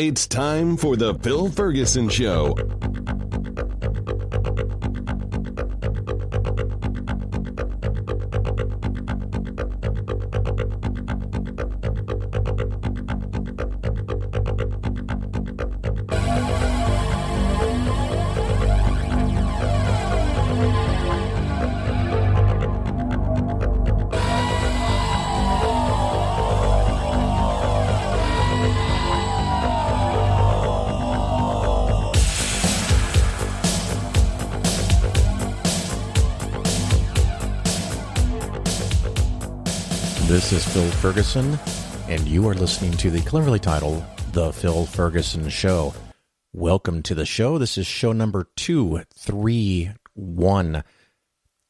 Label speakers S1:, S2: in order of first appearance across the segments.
S1: It's time for the Phil Ferguson Show.
S2: This is Phil Ferguson, and you are listening to the cleverly titled The Phil Ferguson Show. Welcome to the show. This is show number 231.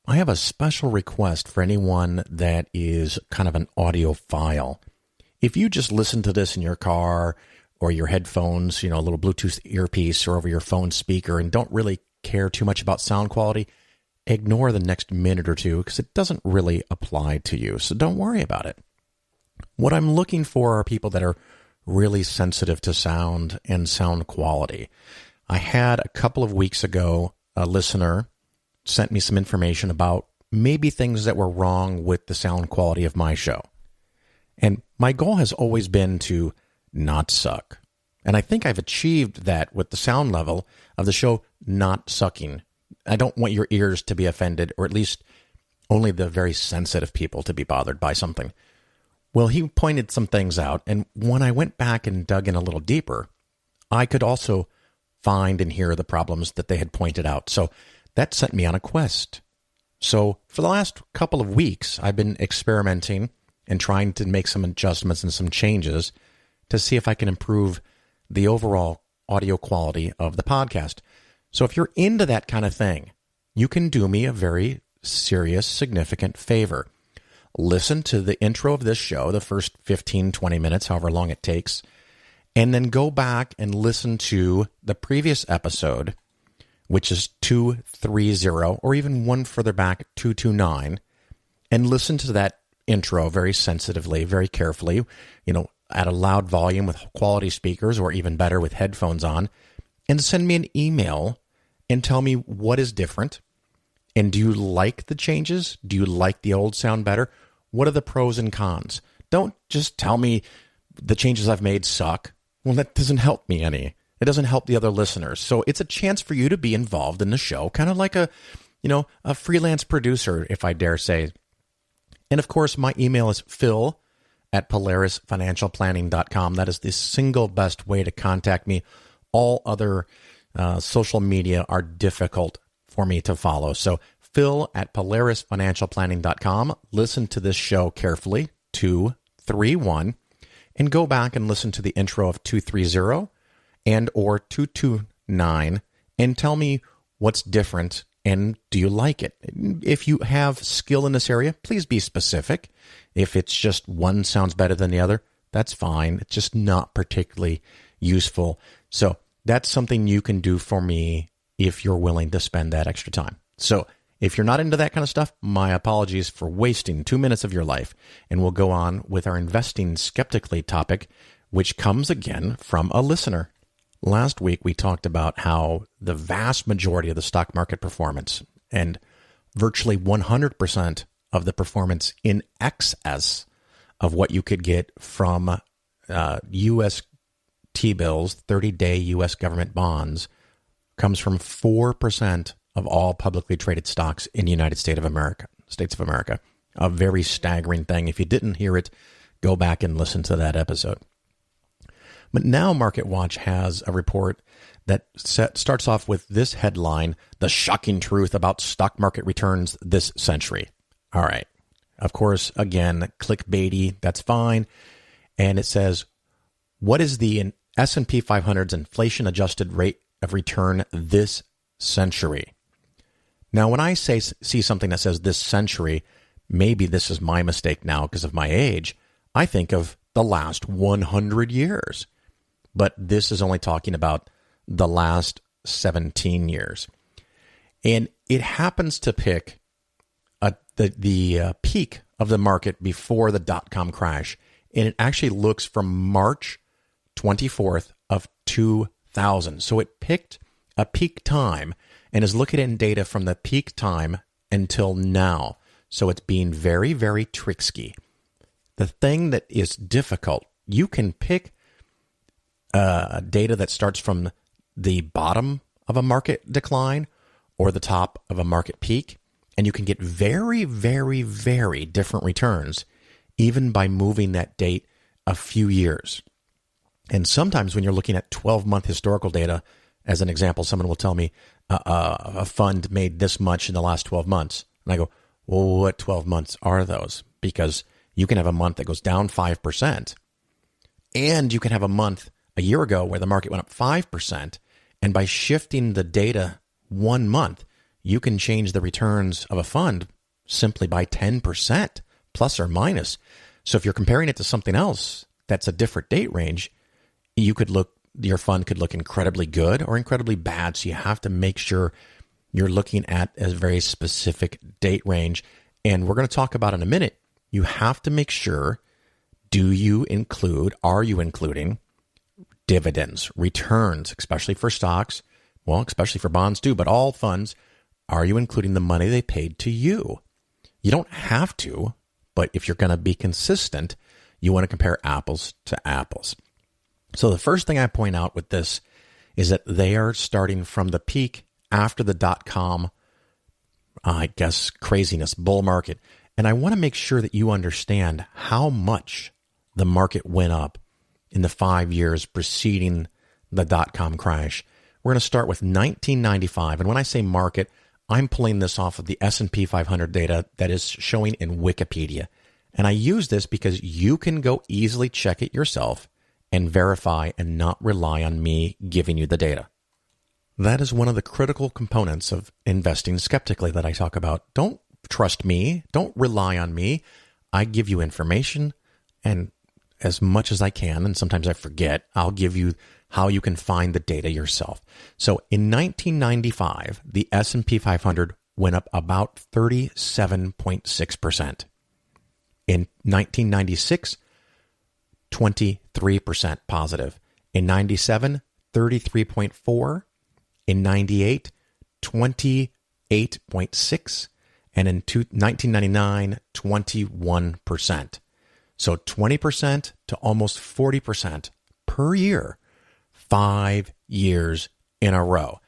S2: I have a special request for anyone that is kind of an audiophile. If you just listen to this in your car or your headphones, a little Bluetooth earpiece or over your phone speaker and don't really care too much about sound quality, ignore the next minute or two because it doesn't really apply to you, so don't worry about it. What I'm looking for are people that are really sensitive to sound and sound quality. I had a couple of weeks ago, a listener sent me some information about maybe things that were wrong with the sound quality of my show. And my goal has always been to not suck. And I think I've achieved that with the sound level of the show not sucking. I don't want your ears to be offended, or at least only the very sensitive people to be bothered by something. Well, he pointed some things out, and when I went back and dug in a little deeper, I could also find and hear the problems that they had pointed out. So that set me on a quest. So for the last couple of weeks, I've been experimenting and trying to make some adjustments and some changes to see if I can improve the overall audio quality of the podcast. So if you're into that kind of thing, you can do me a very serious, significant favor. Listen to the intro of this show, the first 15, 20 minutes, however long it takes, and then go back and listen to the previous episode, which is 230, or even one further back, 229, and listen to that intro very sensitively, very carefully, at a loud volume with quality speakers, or even better with headphones on, and send me an email and tell me what is different. And do you like the changes? Do you like the old sound better? What are the pros and cons? Don't just tell me the changes I've made suck. Well, that doesn't help me any. It doesn't help the other listeners. So it's a chance for you to be involved in the show, kind of like a freelance producer, if I dare say. And of course, my email is phil@polarisfinancialplanning.com. That is the single best way to contact me. All other social media are difficult for me to follow. So phil@polarisfinancialplanning.com. Listen to this show carefully, 231, and go back and listen to the intro of 230 and or 229 and tell me what's different and do you like it. If you have skill in this area, please be specific. If it's just one sounds better than the other, that's fine. It's just not particularly useful. So that's something you can do for me if you're willing to spend that extra time. So if you're not into that kind of stuff, my apologies for wasting 2 minutes of your life. And we'll go on with our investing skeptically topic, which comes again from a listener. Last week, we talked about how the vast majority of the stock market performance and virtually 100% of the performance in excess of what you could get from U.S. T-bills, 30-day U.S. government bonds, comes from 4% of all publicly traded stocks in the United States of America. A very staggering thing. If you didn't hear it, go back and listen to that episode. But now MarketWatch has a report that starts off with this headline: "The shocking truth about stock market returns this century." All right. Of course, again, clickbaity, that's fine. And it says, what is the S&P 500's inflation-adjusted rate of return this century? Now, when I see something that says this century, maybe this is my mistake now because of my age, I think of the last 100 years. But this is only talking about the last 17 years. And it happens to pick the peak of the market before the dot-com crash. And it actually looks from March 24th of 2000. So it picked a peak time and is looking at data from the peak time until now. So it's being very, very tricksy. The thing that is difficult, you can pick data that starts from the bottom of a market decline or the top of a market peak, and you can get very, very, very different returns even by moving that date a few years. And sometimes when you're looking at 12-month historical data, as an example, someone will tell me a fund made this much in the last 12 months. And I go, well, what 12 months are those? Because you can have a month that goes down 5%, and you can have a month a year ago where the market went up 5%. And by shifting the data 1 month, you can change the returns of a fund simply by 10%, plus or minus. So if you're comparing it to something else that's a different date range, your fund could look incredibly good or incredibly bad. So you have to make sure you're looking at a very specific date range. And we're going to talk about in a minute, you have to make sure, are you including dividends, returns, especially for stocks, well, especially for bonds too, but all funds, are you including the money they paid to you? You don't have to, but if you're going to be consistent, you want to compare apples to apples. So the first thing I point out with this is that they are starting from the peak after the dot-com, craziness, bull market. And I want to make sure that you understand how much the market went up in the 5 years preceding the dot-com crash. We're going to start with 1995. And when I say market, I'm pulling this off of the S&P 500 data that is showing in Wikipedia. And I use this because you can go easily check it yourself and verify and not rely on me giving you the data. That is one of the critical components of investing skeptically that I talk about. Don't trust me. Don't rely on me. I give you information, and as much as I can, and sometimes I forget, I'll give you how you can find the data yourself. So in 1995, the S&P 500 went up about 37.6%. In 1996, 23% positive. In 97, 33.4. In 98, 28.6. And in 1999, 21%. So 20% to almost 40% per year, 5 years in a row.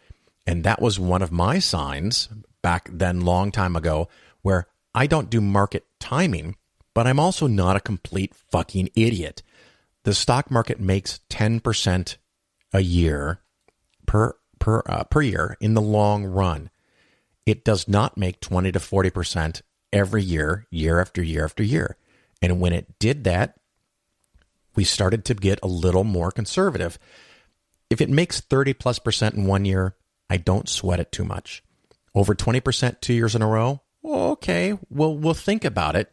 S2: And that was one of my signs back then, long time ago, where I don't do market timing, but I'm also not a complete fucking idiot. The stock market makes 10% a year per year in the long run. It does not make 20 to 40% every year, year after year after year. And when it did that, we started to get a little more conservative. If it makes 30+% in 1 year, I don't sweat it too much. Over 20% 2 years in a row, okay, we'll think about it.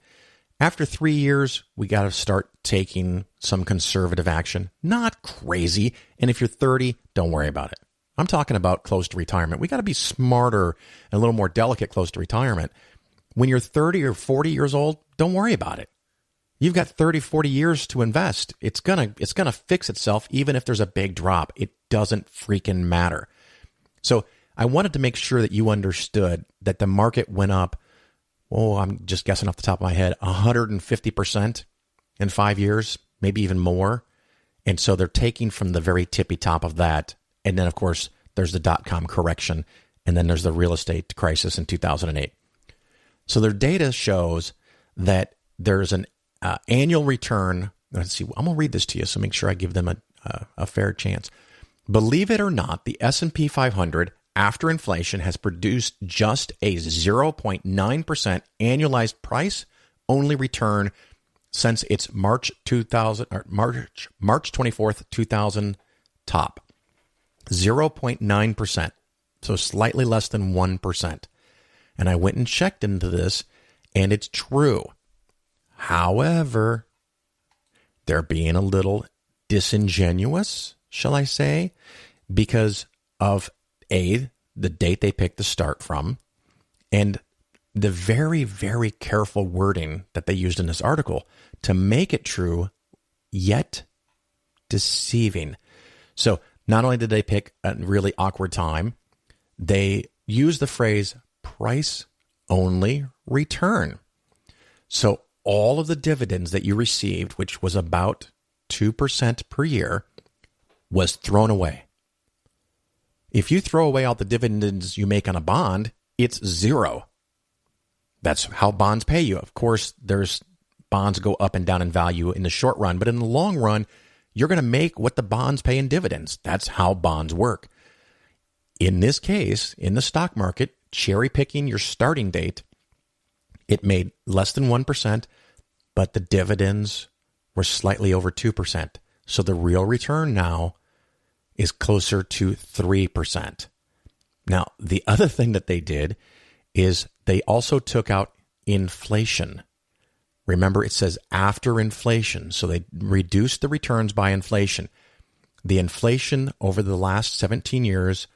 S2: After 3 years, we got to start taking some conservative action. Not crazy. And if you're 30, don't worry about it. I'm talking about close to retirement. We got to be smarter and a little more delicate close to retirement. When you're 30 or 40 years old, don't worry about it. You've got 30, 40 years to invest. It's gonna fix itself even if there's a big drop. It doesn't freaking matter. So I wanted to make sure that you understood that the market went up, I'm just guessing off the top of my head, 150% in 5 years, maybe even more. And so they're taking from the very tippy top of that. And then, of course, there's the dot-com correction. And then there's the real estate crisis in 2008. So their data shows that there's an annual return. Let's see. I'm going to read this to you, so make sure I give them a fair chance. Believe it or not, the S&P 500 after inflation has produced just a 0.9% annualized price-only return since its March 24th, 2000 top. 0.9%, so slightly less than 1%. And I went and checked into this, and it's true. However, they're being a little disingenuous, shall I say, because of the date they picked to start from, and the very, very careful wording that they used in this article to make it true, yet deceiving. So not only did they pick a really awkward time, they used the phrase price only return. So all of the dividends that you received, which was about 2% per year, was thrown away. If you throw away all the dividends you make on a bond, it's zero. That's how bonds pay you. Of course, there's bonds go up and down in value in the short run, but in the long run, you're going to make what the bonds pay in dividends. That's how bonds work. In this case, in the stock market, cherry picking your starting date, it made less than 1%, but the dividends were slightly over 2%. So the real return now is closer to 3%. Now, the other thing that they did is they also took out inflation. Remember, it says after inflation. So they reduced the returns by inflation. The inflation over the last 17 years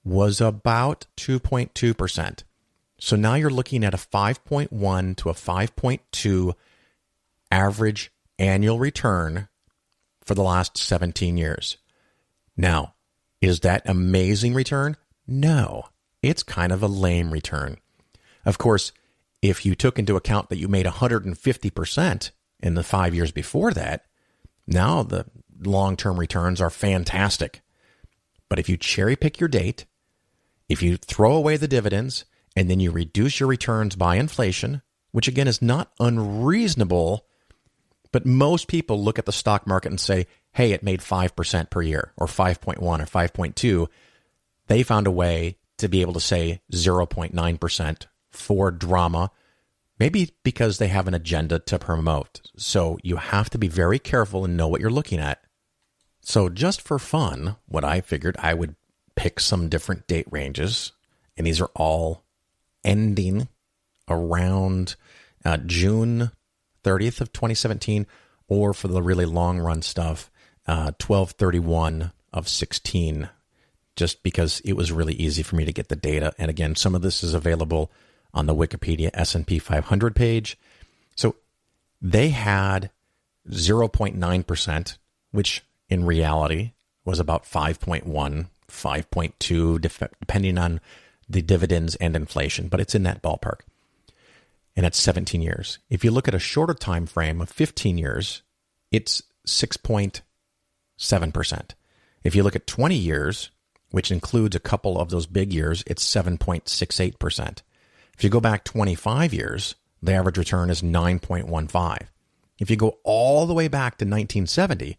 S2: was about 2.2%. So now you're looking at a 5.1 to a 5.2 average annual return for the last 17 years. Now, is that amazing return? No, it's kind of a lame return. Of course, if you took into account that you made 150% in the 5 years before that, now the long-term returns are fantastic. But if you cherry pick your date, if you throw away the dividends, and then you reduce your returns by inflation, which again is not unreasonable, but most people look at the stock market and say, hey, it made 5% per year, or 5.1 or 5.2. They found a way to be able to say 0.9% for drama, maybe because they have an agenda to promote. So you have to be very careful and know what you're looking at. So just for fun, what I figured, I would pick some different date ranges, and these are all ending around June 30th of 2017, or for the really long run stuff, 12/31 of 16, just because it was really easy for me to get the data. And again, some of this is available on the Wikipedia S&P 500 page. So they had 0.9%, which in reality was about 5.1, 5.2, depending on the dividends and inflation, but it's in that ballpark. And it's 17 years. If you look at a shorter time frame of 15 years, it's 6.7%. If you look at 20 years, which includes a couple of those big years, it's 7.68%. If you go back 25 years, the average return is 9.15. If you go all the way back to 1970,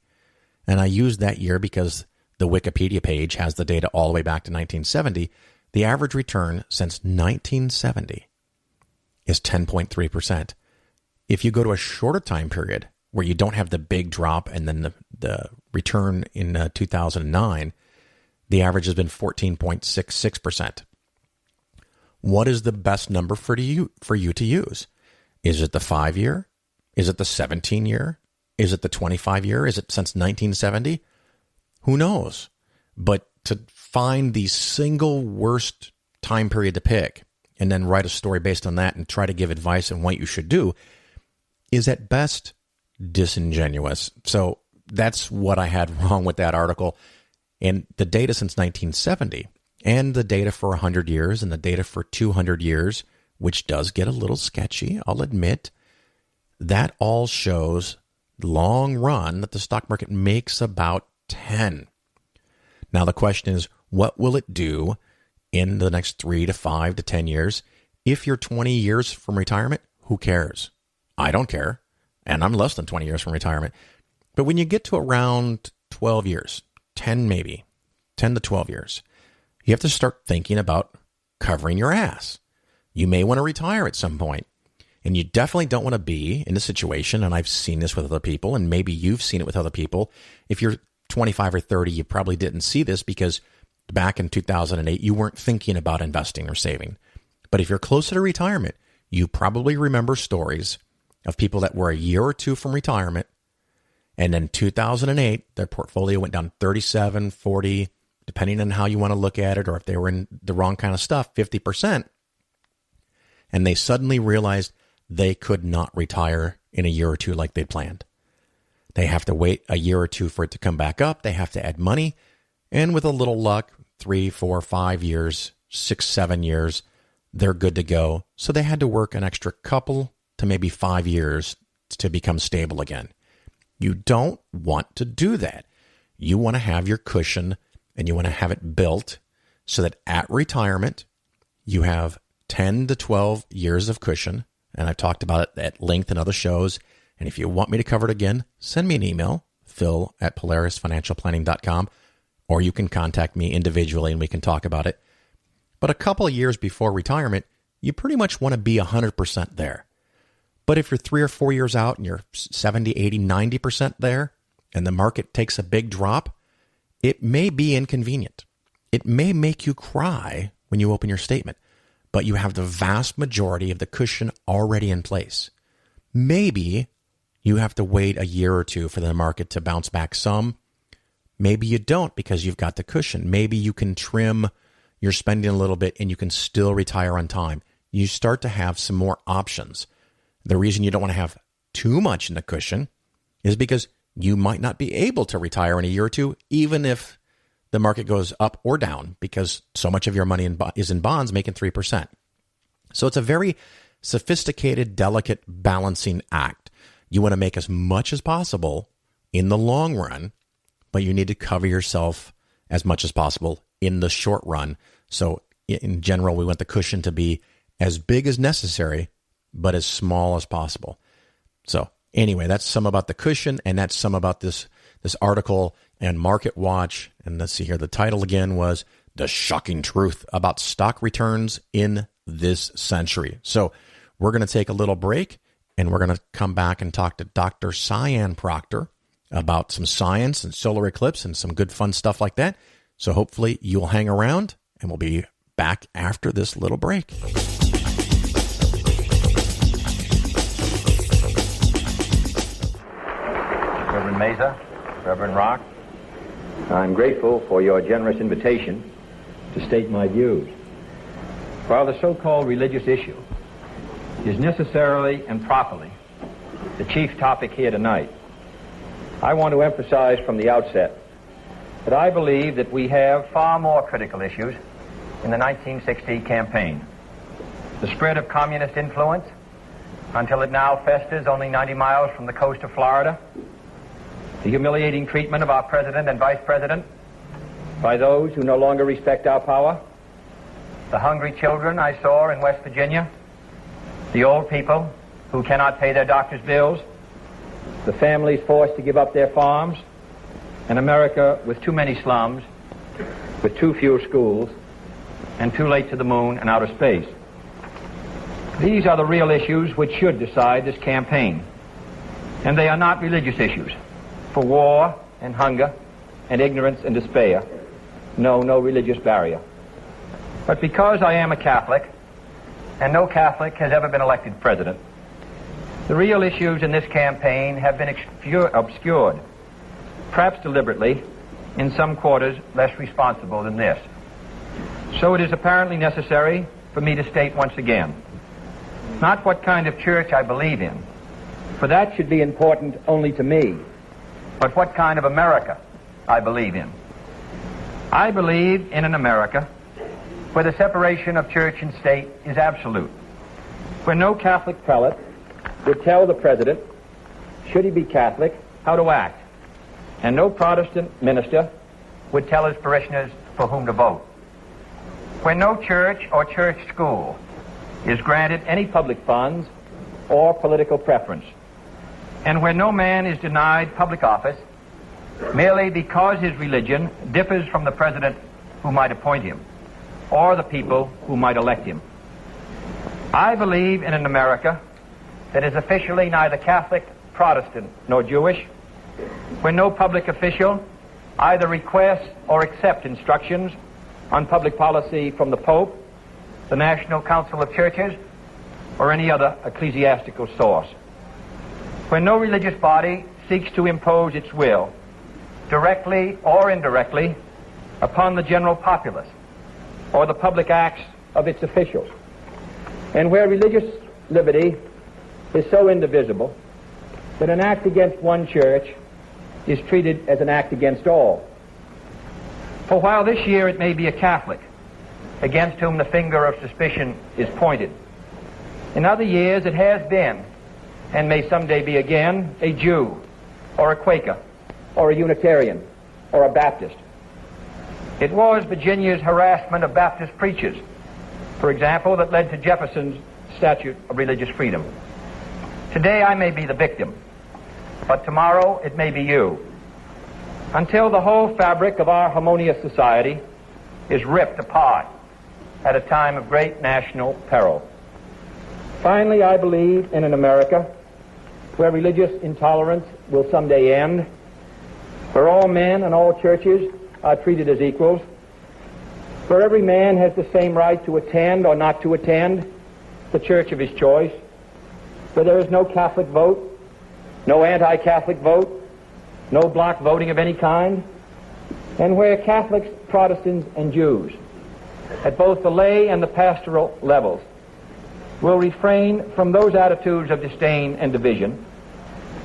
S2: and I use that year because the Wikipedia page has the data all the way back to 1970, the average return since 1970 is 10.3%. If you go to a shorter time period where you don't have the big drop and then the return in 2009, the average has been 14.66%. What is the best number for you to use? Is it the 5-year? Is it the 17-year? Is it the 25-year? Is it since 1970? Who knows? But to find the single worst time period to pick and then write a story based on that and try to give advice on what you should do is at best disingenuous. So that's what I had wrong with that article. And the data since 1970 and the data for 100 years and the data for 200 years, which does get a little sketchy, I'll admit, that all shows long run that the stock market makes about 10. Now the question is, what will it do in the next 3 to 5 to 10 years? If you're 20 years from retirement, who cares? I don't care. And I'm less than 20 years from retirement. But when you get to around 12 years, 10 maybe, 10 to 12 years, you have to start thinking about covering your ass. You may want to retire at some point. And you definitely don't want to be in a situation, and I've seen this with other people, and maybe you've seen it with other people. If you're 25 or 30, you probably didn't see this because back in 2008, you weren't thinking about investing or saving. But if you're closer to retirement, you probably remember stories of people that were a year or two from retirement, and in 2008, their portfolio went down 37, 40, depending on how you want to look at it, or if they were in the wrong kind of stuff, 50%. And they suddenly realized they could not retire in a year or two like they'd planned. They have to wait a year or two for it to come back up. They have to add money. And with a little luck, 3, 4, 5 years, 6, 7 years, they're good to go. So they had to work an extra couple to maybe 5 years to become stable again. You don't want to do that. You want to have your cushion and you want to have it built so that at retirement, you have 10 to 12 years of cushion. And I've talked about it at length in other shows. And if you want me to cover it again, send me an email, phil@polarisfinancialplanning.com, or you can contact me individually and we can talk about it. But a couple of years before retirement, you pretty much want to be 100% there. But if you're 3 or 4 years out and you're 70, 80, 90% there, and the market takes a big drop, it may be inconvenient. It may make you cry when you open your statement, but you have the vast majority of the cushion already in place. Maybe you have to wait a year or two for the market to bounce back some. Maybe you don't because you've got the cushion. Maybe you can trim your spending a little bit and you can still retire on time. You start to have some more options. The reason you don't want to have too much in the cushion is because you might not be able to retire in a year or two, even if the market goes up or down, because so much of your money is in bonds making 3%. So it's a very sophisticated, delicate balancing act. You want to make as much as possible in the long run, but you need to cover yourself as much as possible in the short run. So in general, we want the cushion to be as big as necessary, but as small as possible. So anyway, that's some about the cushion, and that's some about this article and Market Watch. And let's see here. The title again was The Shocking Truth About Stock Returns in This Century. So we're going to take a little break, and we're going to come back and talk to Dr. Sian Proctor about some science and solar eclipse and some good fun stuff like that. So hopefully you'll hang around, and we'll be back after this little break.
S3: Reverend Mesa, Reverend Rock, I'm grateful for your generous invitation to state my views. While the so-called religious issue is necessarily and properly the chief topic here tonight, I want to emphasize from the outset that I believe that we have far more critical issues in the 1960 campaign. The spread of communist influence until it now festers only 90 miles from the coast of Florida. The humiliating treatment of our president and vice president by those who no longer respect our power. The hungry children I saw in West Virginia. The old people who cannot pay their doctor's bills. The families forced to give up their farms. An America with too many slums, with too few schools, and too late to the moon and outer space. These are the real issues which should decide this campaign. And they are not religious issues. For war and hunger and ignorance and despair, no religious barrier. But because I am a Catholic, and no Catholic has ever been elected president, the real issues in this campaign have been obscured, perhaps deliberately, in some quarters less responsible than this. So it is apparently necessary for me to state once again, not what kind of church I believe in, for that should be important only to me, but what kind of America I believe in. I believe in an America where the separation of church and state is absolute, where no Catholic prelate would tell the president, should he be Catholic, how to act, and no Protestant minister would tell his parishioners for whom to vote, where no church or church school is granted any public funds or political preference, and where no man is denied public office merely because his religion differs from the president who might appoint him or the people who might elect him. I believe in an America that is officially neither Catholic, Protestant, nor Jewish, where no public official either requests or accepts instructions on public policy from the Pope, the National Council of Churches, or any other ecclesiastical source, where no religious body seeks to impose its will, directly or indirectly, upon the general populace or the public acts of its officials, and where religious liberty is so indivisible that an act against one church is treated as an act against all. For while this year it may be a Catholic against whom the finger of suspicion is pointed, in other years it has been, and may someday be again, a Jew, or a Quaker, or a Unitarian, or a Baptist. It was Virginia's harassment of Baptist preachers, for example, that led to Jefferson's Statute of Religious Freedom. Today I may be the victim, but tomorrow it may be you, until the whole fabric of our harmonious society is ripped apart at a time of great national peril. Finally, I believe in an America where religious intolerance will someday end, where all men and all churches are treated as equals, where every man has the same right to attend or not to attend the church of his choice, where there is no Catholic vote, no anti-Catholic vote, no block voting of any kind, and where Catholics, Protestants, and Jews, at both the lay and the pastoral levels, will refrain from those attitudes of disdain and division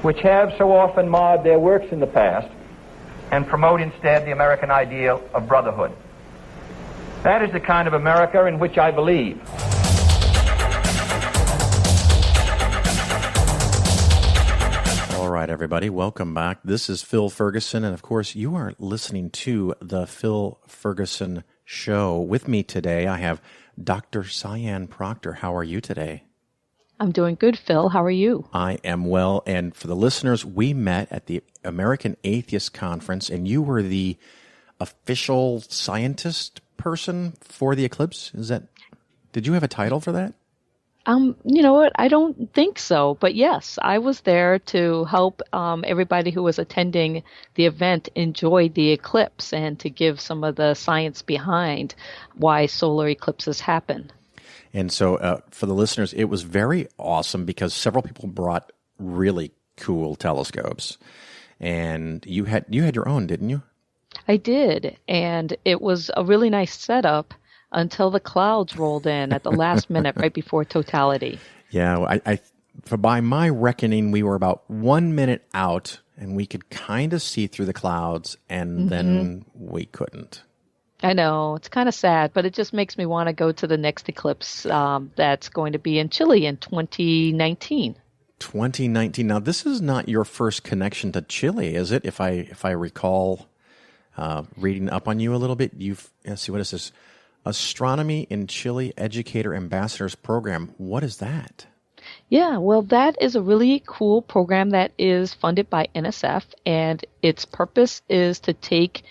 S3: which have so often marred their works in the past, and promote instead the American ideal of brotherhood. That is the kind of America in which I believe.
S2: All right, everybody, welcome back. This is Phil Ferguson, and of course, you are listening to the Phil Ferguson Show. With me today, I have Dr. Sian Proctor. How are you today?
S4: I'm doing good, Phil. How are you?
S2: I am well, and for the listeners, we met at the American Atheist Conference, and you were the official scientist person for the eclipse. Did you have a title for that?
S4: You know what? I don't think so, but yes, I was there to help everybody who was attending the event enjoy the eclipse and to give some of the science behind why solar eclipses happen.
S2: And so for the listeners, it was very awesome because several people brought really cool telescopes. And you had your own, didn't you?
S4: I did, and it was a really nice setup until the clouds rolled in at the last minute right before totality.
S2: Yeah, by my reckoning, we were about 1 minute out, and we could kind of see through the clouds, and then we couldn't.
S4: I know, it's kind of sad, but it just makes me want to go to the next eclipse that's going to be in Chile in 2019.
S2: 2019. Now, this is not your first connection to Chile, is it? If I recall reading up on you a little bit, let's see, what is this? Astronomy in Chile Educator Ambassadors Program. What is that?
S4: Yeah, well, that is a really cool program that is funded by NSF, and its purpose is to take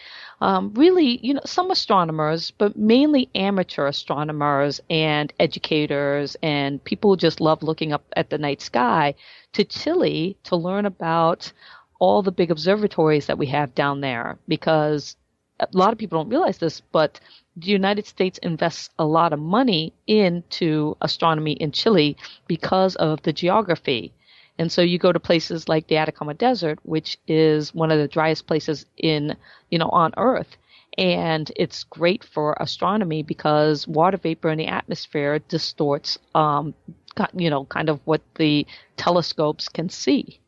S4: really, some astronomers, but mainly amateur astronomers and educators and people who just love looking up at the night sky to Chile to learn about all the big observatories that we have down there, because a lot of people don't realize this, but the United States invests a lot of money into astronomy in Chile because of the geography. And so you go to places like the Atacama Desert, which is one of the driest places on Earth. And it's great for astronomy because water vapor in the atmosphere distorts, kind of what the telescopes can see.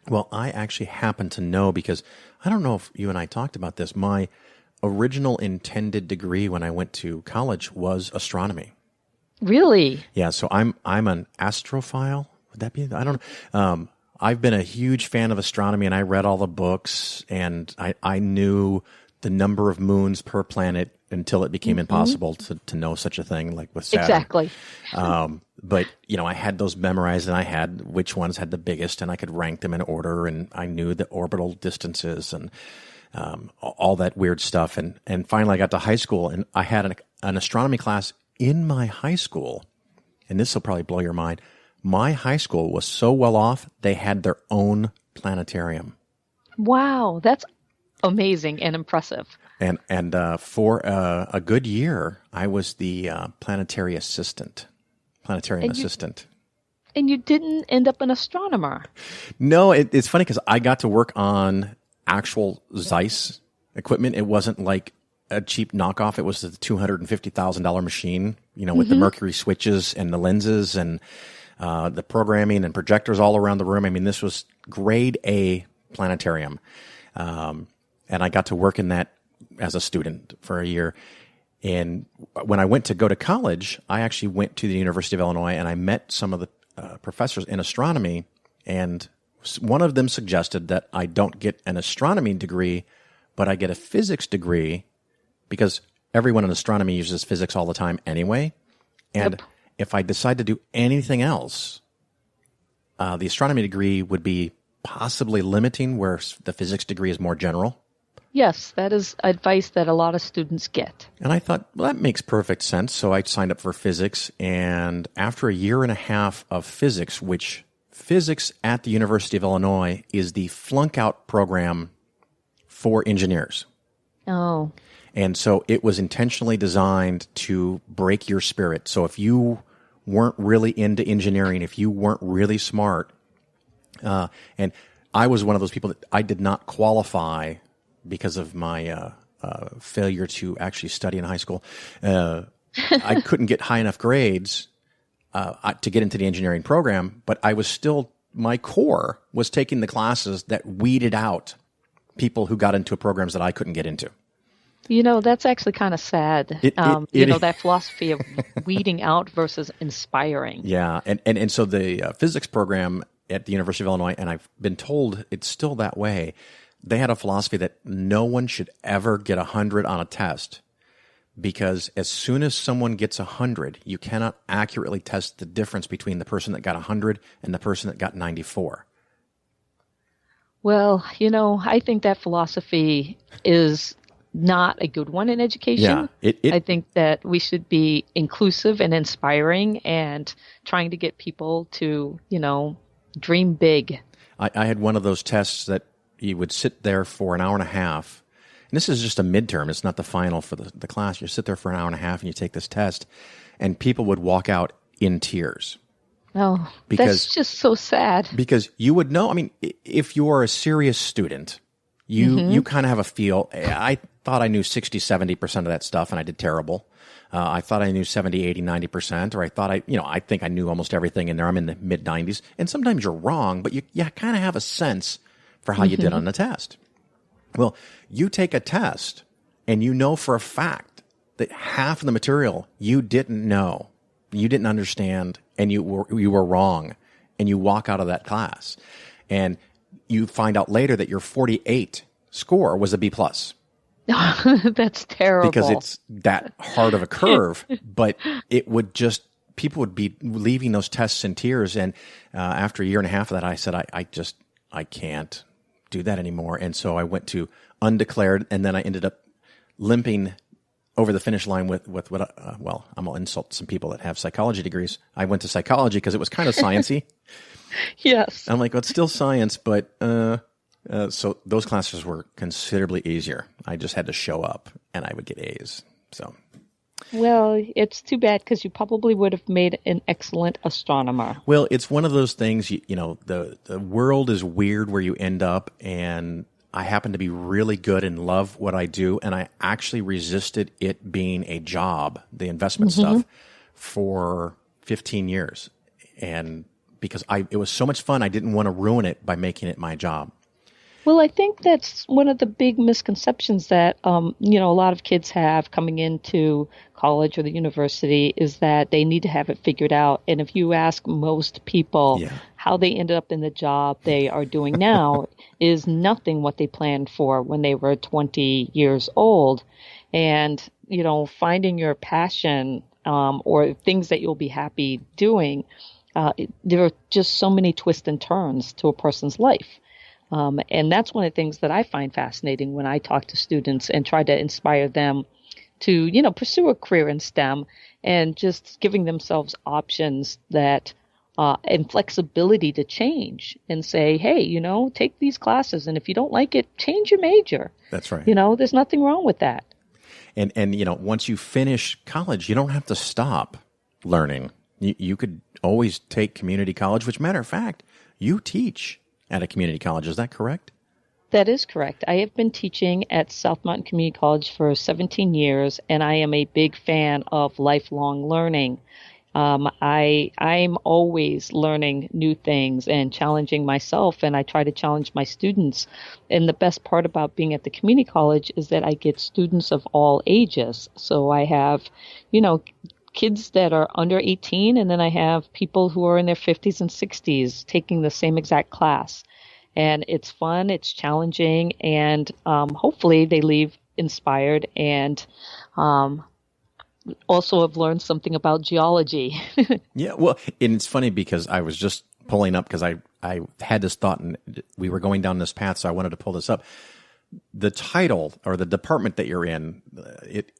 S2: Well, I actually happen to know because I don't know if you and I talked about this. My original intended degree when I went to college was astronomy.
S4: Really?
S2: Yeah. So I'm an astrophile. Would that be? I don't know. I've been a huge fan of astronomy, and I read all the books, and I knew the number of moons per planet until it became impossible to know such a thing, like with Saturn.
S4: Exactly.
S2: But, I had those memorized, and I had which ones had the biggest, and I could rank them in order, and I knew the orbital distances and all that weird stuff. And finally I got to high school, and I had an astronomy class in my high school, and this will probably blow your mind. My high school was so well off, they had their own planetarium.
S4: Wow, that's amazing and impressive.
S2: And for a good year, I was the planetarium assistant.
S4: And you didn't end up an astronomer.
S2: No, it's funny because I got to work on actual Zeiss equipment. It wasn't like a cheap knockoff. It was the $250,000 machine, with the mercury switches and the lenses and the programming and projectors all around the room. I mean, this was grade A planetarium. And I got to work in that as a student for a year. And when I went to go to college, I actually went to the University of Illinois, and I met some of the professors in astronomy, and one of them suggested that I don't get an astronomy degree, but I get a physics degree, because everyone in astronomy uses physics all the time anyway. And if I decide to do anything else, the astronomy degree would be possibly limiting, where the physics degree is more general.
S4: Yes, that is advice that a lot of students get.
S2: And I thought, well, that makes perfect sense. So I signed up for physics. And after a year and a half of physics, which physics at the University of Illinois is the flunk-out program for engineers.
S4: Oh.
S2: And so it was intentionally designed to break your spirit. So if you weren't really into engineering, if you weren't really smart, and I was one of those people that I did not qualify because of my failure to actually study in high school. I couldn't get high enough grades to get into the engineering program, but I was still, my core was taking the classes that weeded out people who got into programs that I couldn't get into.
S4: You know, that's actually kind of sad. That philosophy of weeding out versus inspiring.
S2: Yeah, and so the physics program at the University of Illinois, and I've been told it's still that way, they had a philosophy that no one should ever get 100 on a test, because as soon as someone gets 100, you cannot accurately test the difference between the person that got 100 and the person that got 94.
S4: Well, I think that philosophy is not a good one in education.
S2: Yeah,
S4: I think that we should be inclusive and inspiring and trying to get people to, dream big.
S2: I had one of those tests that you would sit there for an hour and a half. And this is just a midterm. It's not the final for the class. You sit there for an hour and a half and you take this test, and people would walk out in tears.
S4: Oh, that's just so sad.
S2: Because you would know, I mean, if you're a serious student, you kind of have a feel. I thought I knew 60, 70% of that stuff, and I did terrible. I thought I knew 70, 80, 90%, or I thought I think I knew almost everything in there. I'm in the mid 90s. And sometimes you're wrong, but you kind of have a sense for how you did on the test. Well, you take a test and you know for a fact that half of the material you didn't know, you didn't understand, and you were wrong, and you walk out of that class, and you find out later that your 48 score was a B+.
S4: That's terrible.
S2: Because it's that hard of a curve, but it would just, people would be leaving those tests in tears. And after a year and a half of that, I said, I can't do that anymore. And so I went to undeclared, and then I ended up limping over the finish line with what, I'm going to insult some people that have psychology degrees. I went to psychology because it was kind of sciencey.
S4: Yes.
S2: I'm like, well, it's still science, but so those classes were considerably easier. I just had to show up, and I would get A's. So,
S4: well, it's too bad, because you probably would have made an excellent astronomer.
S2: Well, it's one of those things. The world is weird where you end up, and I happen to be really good and love what I do, and I actually resisted it being a job, the investment stuff, for 15 years, and because it was so much fun, I didn't want to ruin it by making it my job.
S4: Well, I think that's one of the big misconceptions that, a lot of kids have coming into college or the university, is that they need to have it figured out. And if you ask most people how they ended up in the job they are doing now, is nothing what they planned for when they were 20 years old. And, finding your passion or things that you'll be happy doing, there are just so many twists and turns to a person's life. And that's one of the things that I find fascinating when I talk to students and try to inspire them to, pursue a career in STEM, and just giving themselves options that, and flexibility to change and say, hey, take these classes, and if you don't like it, change your major.
S2: That's right.
S4: There's nothing wrong with that.
S2: And once you finish college, you don't have to stop learning. You could always take community college, which, matter of fact, you teach at a community college. Is that correct?
S4: That is correct. I have been teaching at South Mountain Community College for 17 years, and I am a big fan of lifelong learning. I'm always learning new things and challenging myself, and I try to challenge my students. And the best part about being at the community college is that I get students of all ages. So I have, kids that are under 18, and then I have people who are in their 50s and 60s taking the same exact class. And it's fun, it's challenging, and hopefully they leave inspired and also have learned something about geology.
S2: Yeah, well, and it's funny because I was just pulling up because I had this thought and we were going down this path, so I wanted to pull this up. The title or the department that you're in,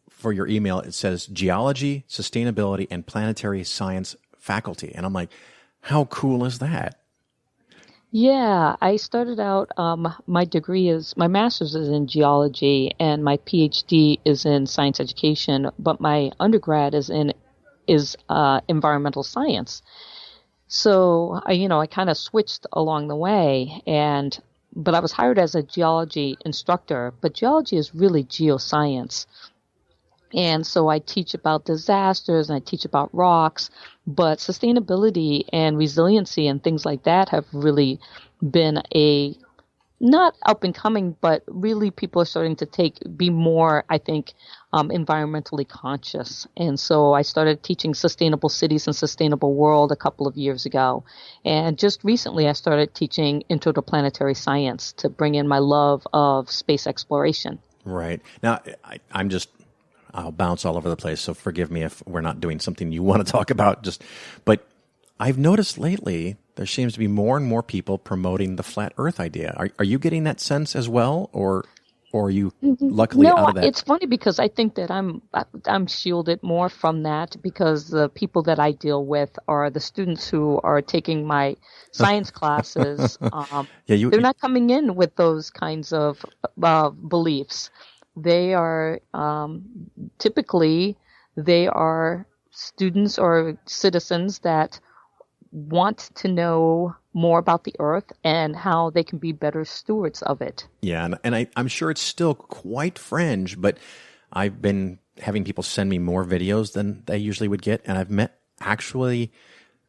S2: for your email, it says Geology, Sustainability, and Planetary Science Faculty. And I'm like, how cool is that?
S4: Yeah, I started out, my master's is in geology and my PhD is in science education, but my undergrad is environmental science. So I kind of switched along the way, but I was hired as a geology instructor, but geology is really geoscience. And so I teach about disasters and I teach about rocks, but sustainability and resiliency and things like that have really been not up and coming, but really people are starting to be more, I think, environmentally conscious. And so I started teaching sustainable cities and sustainable world a couple of years ago. And just recently I started teaching intro to planetary science to bring in my love of space exploration.
S2: Right. Now, I'll bounce all over the place, so forgive me if we're not doing something you want to talk about. But I've noticed lately there seems to be more and more people promoting the flat Earth idea. Are you getting that sense as well, or are you luckily out of that?
S4: No, it's funny because I think that I'm shielded more from that because the people that I deal with are the students who are taking my science classes. They're not coming in with those kinds of beliefs. They are typically students or citizens that want to know more about the earth and how they can be better stewards of it.
S2: Yeah, and I'm sure it's still quite fringe, but I've been having people send me more videos than they usually would get, and I've met actually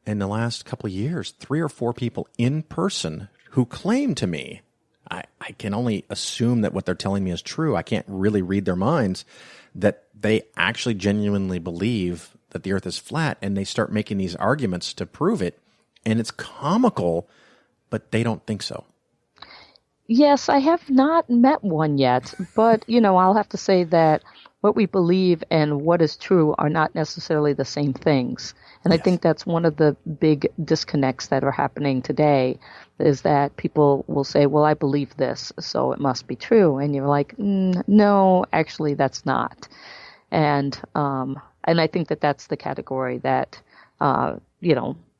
S2: in the last couple of years 3 or 4 people in person who claim to me, I can only assume that what they're telling me is true. I can't really read their minds, that they actually genuinely believe that the earth is flat, and they start making these arguments to prove it. And it's comical, but they don't think so.
S4: Yes, I have not met one yet, but, I'll have to say that what we believe and what is true are not necessarily the same things. And yes. I think that's one of the big disconnects that are happening today is that people will say, well, I believe this, so it must be true. And you're like, no, actually, that's not. And I think that that's the category that,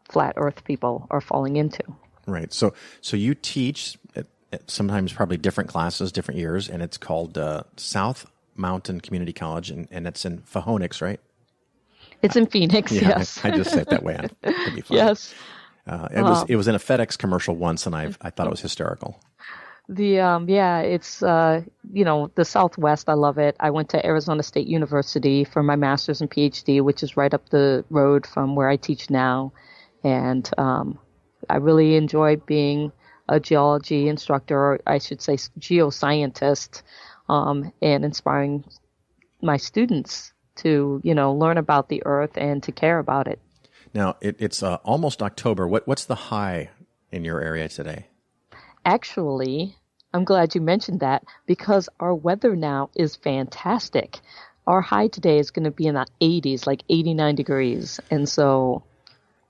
S4: flat earth people are falling into.
S2: Right. So you teach sometimes probably different classes, different years, and it's called South Mountain Community College, and it's in Phoenix, right?
S4: It's in Phoenix, yes.
S2: I just said it that way. That'd be fun.
S4: Yes.
S2: It was in a FedEx commercial once, and I thought it was hysterical.
S4: It's the Southwest. I love it. I went to Arizona State University for my master's and PhD, which is right up the road from where I teach now, and I really enjoy being a geology instructor, or I should say geoscientist, and inspiring my students to, learn about the earth and to care about it.
S2: Now, it's almost October. What's the high in your area today?
S4: Actually, I'm glad you mentioned that because our weather now is fantastic. Our high today is going to be in the 80s, like 89 degrees. And so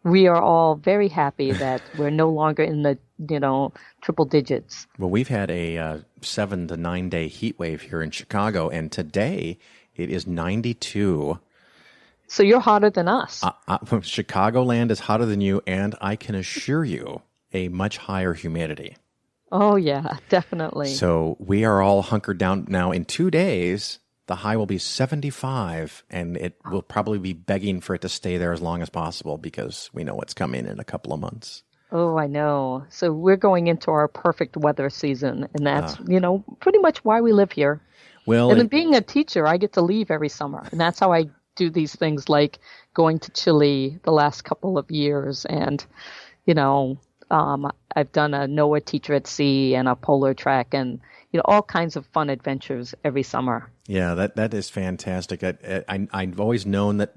S4: we are all very happy that we're no longer in the, triple digits.
S2: Well, we've had a 7 to 9 day heat wave here in Chicago, and today it is 92.
S4: So you're hotter than us.
S2: Chicagoland is hotter than you, and I can assure you a much higher humidity.
S4: Oh, yeah, definitely.
S2: So we are all hunkered down now. In 2 days, the high will be 75, and it will probably be begging for it to stay there as long as possible because we know what's coming in a couple of months.
S4: Oh, I know. So we're going into our perfect weather season, and that's, pretty much why we live here.
S2: Well,
S4: and then being a teacher, I get to leave every summer, and that's how I do these things like going to Chile the last couple of years, and I've done a NOAA Teacher at Sea and a polar trek, and all kinds of fun adventures every summer.
S2: Yeah, that is fantastic. I've always known that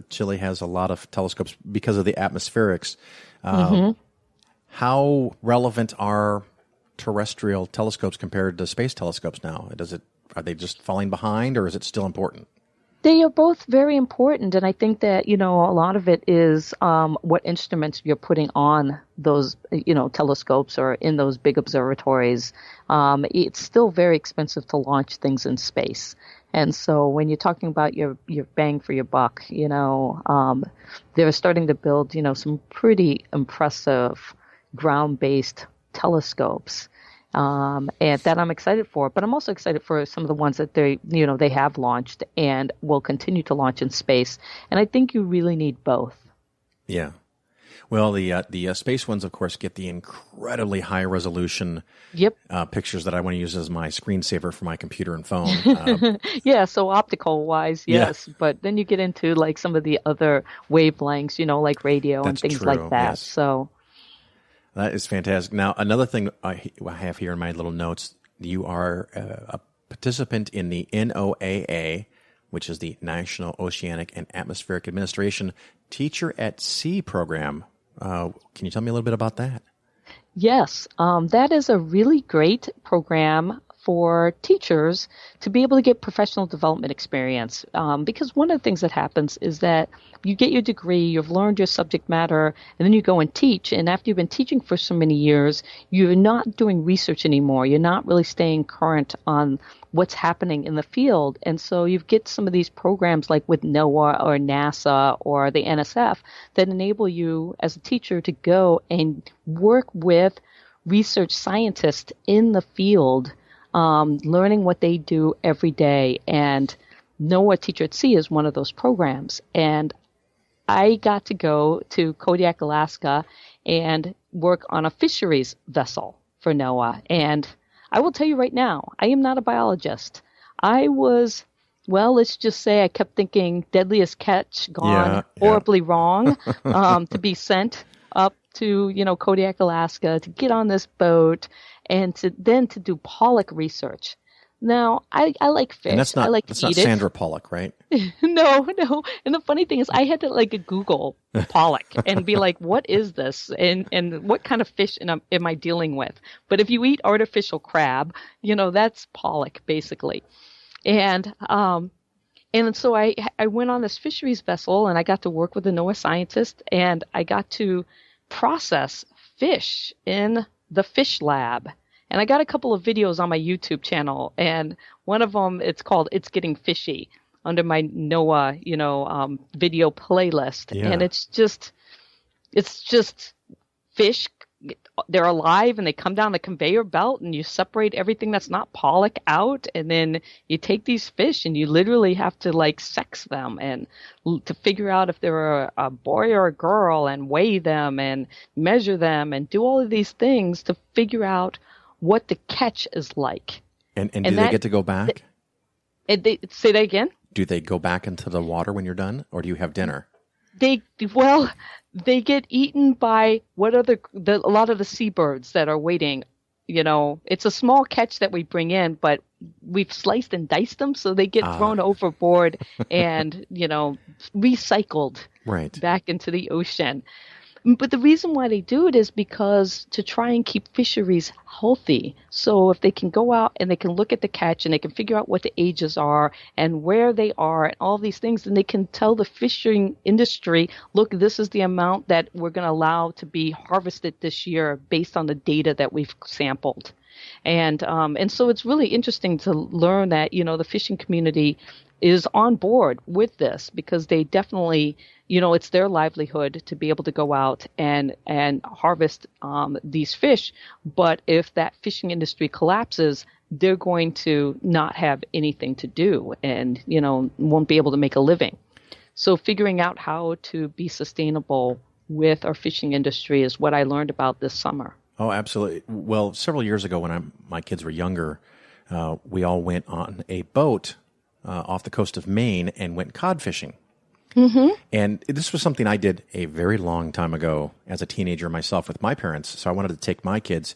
S2: Chile has a lot of telescopes because of the atmospherics. How relevant are terrestrial telescopes compared to space telescopes now? Are they just falling behind, or is it still important?
S4: They are both very important, and I think that, a lot of it is what instruments you're putting on those, telescopes or in those big observatories. It's still very expensive to launch things in space. And so when you're talking about your bang for your buck, they're starting to build, some pretty impressive ground-based telescopes. And that I'm excited for, but I'm also excited for some of the ones that they have launched and will continue to launch in space. And I think you really need both.
S2: Yeah. Well, the space ones, of course, get the incredibly high resolution pictures that I want to use as my screensaver for my computer and phone.
S4: Yeah, so optical wise, yes. Yeah. But then you get into like some of the other wavelengths, like radio and things like that.
S2: Yes.
S4: So.
S2: That is fantastic. Now, another thing I have here in my little notes, you are a participant in the NOAA, which is the National Oceanic and Atmospheric Administration Teacher at Sea program. Can you tell me a little bit about that?
S4: Yes, that is a really great program for teachers to be able to get professional development experience. Because one of the things that happens is that you get your degree, you've learned your subject matter, and then you go and teach. And after you've been teaching for so many years, you're not doing research anymore. You're not really staying current on what's happening in the field. And so you get some of these programs like with NOAA or NASA or the NSF that enable you as a teacher to go and work with research scientists in the field, learning what they do every day. And NOAA Teacher at Sea is one of those programs. And I got to go to Kodiak, Alaska, and work on a fisheries vessel for NOAA. And I will tell you right now, I am not a biologist. I was, let's just say I kept thinking deadliest catch gone horribly wrong, to be sent up to, Kodiak, Alaska, to get on this boat and to do pollock research. Now, I like fish.
S2: And that's not,
S4: I like
S2: that's
S4: to
S2: not
S4: eat
S2: Sandra Pollock, right?
S4: No. And the funny thing is I had to Google pollock and be like, what is this? And what kind of fish am I dealing with? But if you eat artificial crab, that's pollock basically. And so I went on this fisheries vessel and I got to work with a NOAA scientist and I got to process fish in the fish lab. And I got a couple of videos on my YouTube channel, and one of them, it's called It's Getting Fishy, under my NOAA, video playlist.
S2: Yeah.
S4: And it's just fish. They're alive and they come down the conveyor belt and you separate everything that's not pollock out. And then you take these fish and you literally have to sex them and to figure out if they're a boy or a girl and weigh them and measure them and do all of these things to figure out what the catch is like.
S2: And do they get to go back?
S4: Say that again?
S2: Do they go back into the water when you're done, or do you have dinner?
S4: They get eaten by a lot of the seabirds that are waiting. It's a small catch that we bring in, but we've sliced and diced them, so they get thrown overboard and recycled back into the ocean. But the reason why they do it is because to try and keep fisheries healthy. So if they can go out and they can look at the catch and they can figure out what the ages are and where they are and all these things, then they can tell the fishing industry, look, this is the amount that we're going to allow to be harvested this year based on the data that we've sampled. And so it's really interesting to learn that, the fishing community is on board with this because they definitely, it's their livelihood to be able to go out and harvest these fish. But if that fishing industry collapses, they're going to not have anything to do and, won't be able to make a living. So figuring out how to be sustainable with our fishing industry is what I learned about this summer.
S2: Oh, absolutely. Well, several years ago when my kids were younger, we all went on a boat off the coast of Maine and went cod fishing.
S4: Mm-hmm.
S2: And this was something I did a very long time ago as a teenager myself with my parents. So I wanted to take my kids.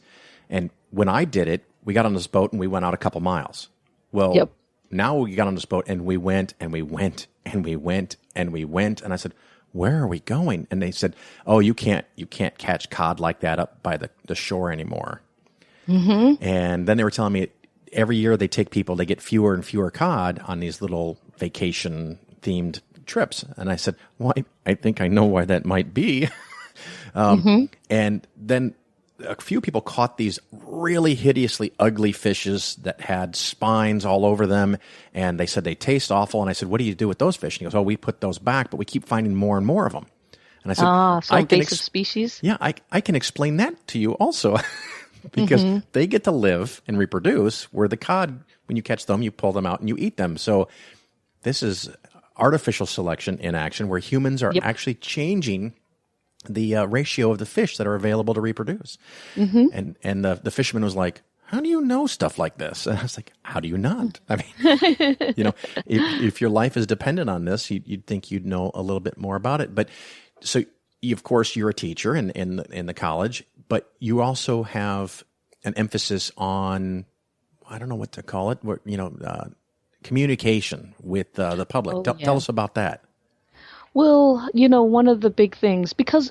S2: And when I did it, we got on this boat and we went out a couple miles. Well, now we got on this boat and we went and we went and we went and we went. And I said, where are we going? And they said, oh, you can't catch cod like that up by the shore anymore.
S4: Mm-hmm.
S2: And then they were telling me every year they take people, they get fewer and fewer cod on these little vacation-themed trips. And I said, well, I think I know why that might be. And then a few people caught these really hideously ugly fishes that had spines all over them. And they said they taste awful. And I said, what do you do with those fish? And he goes, oh, we put those back, but we keep finding more and more of them. And I said,
S4: so invasive species?
S2: Yeah, I can explain that to you also. Because they get to live and reproduce, where the cod, when you catch them, you pull them out and you eat them. So this is artificial selection in action, where humans are actually changing the ratio of the fish that are available to reproduce. And the fisherman was like, how do you know stuff like this? And I was like, how do you not? I mean, if your life is dependent on this, you'd think you'd know a little bit more about it. But so, of course, you're a teacher in the college, but you also have an emphasis on, I don't know what to call it, communication with the public. Tell us about that.
S4: Well, one of the big things, because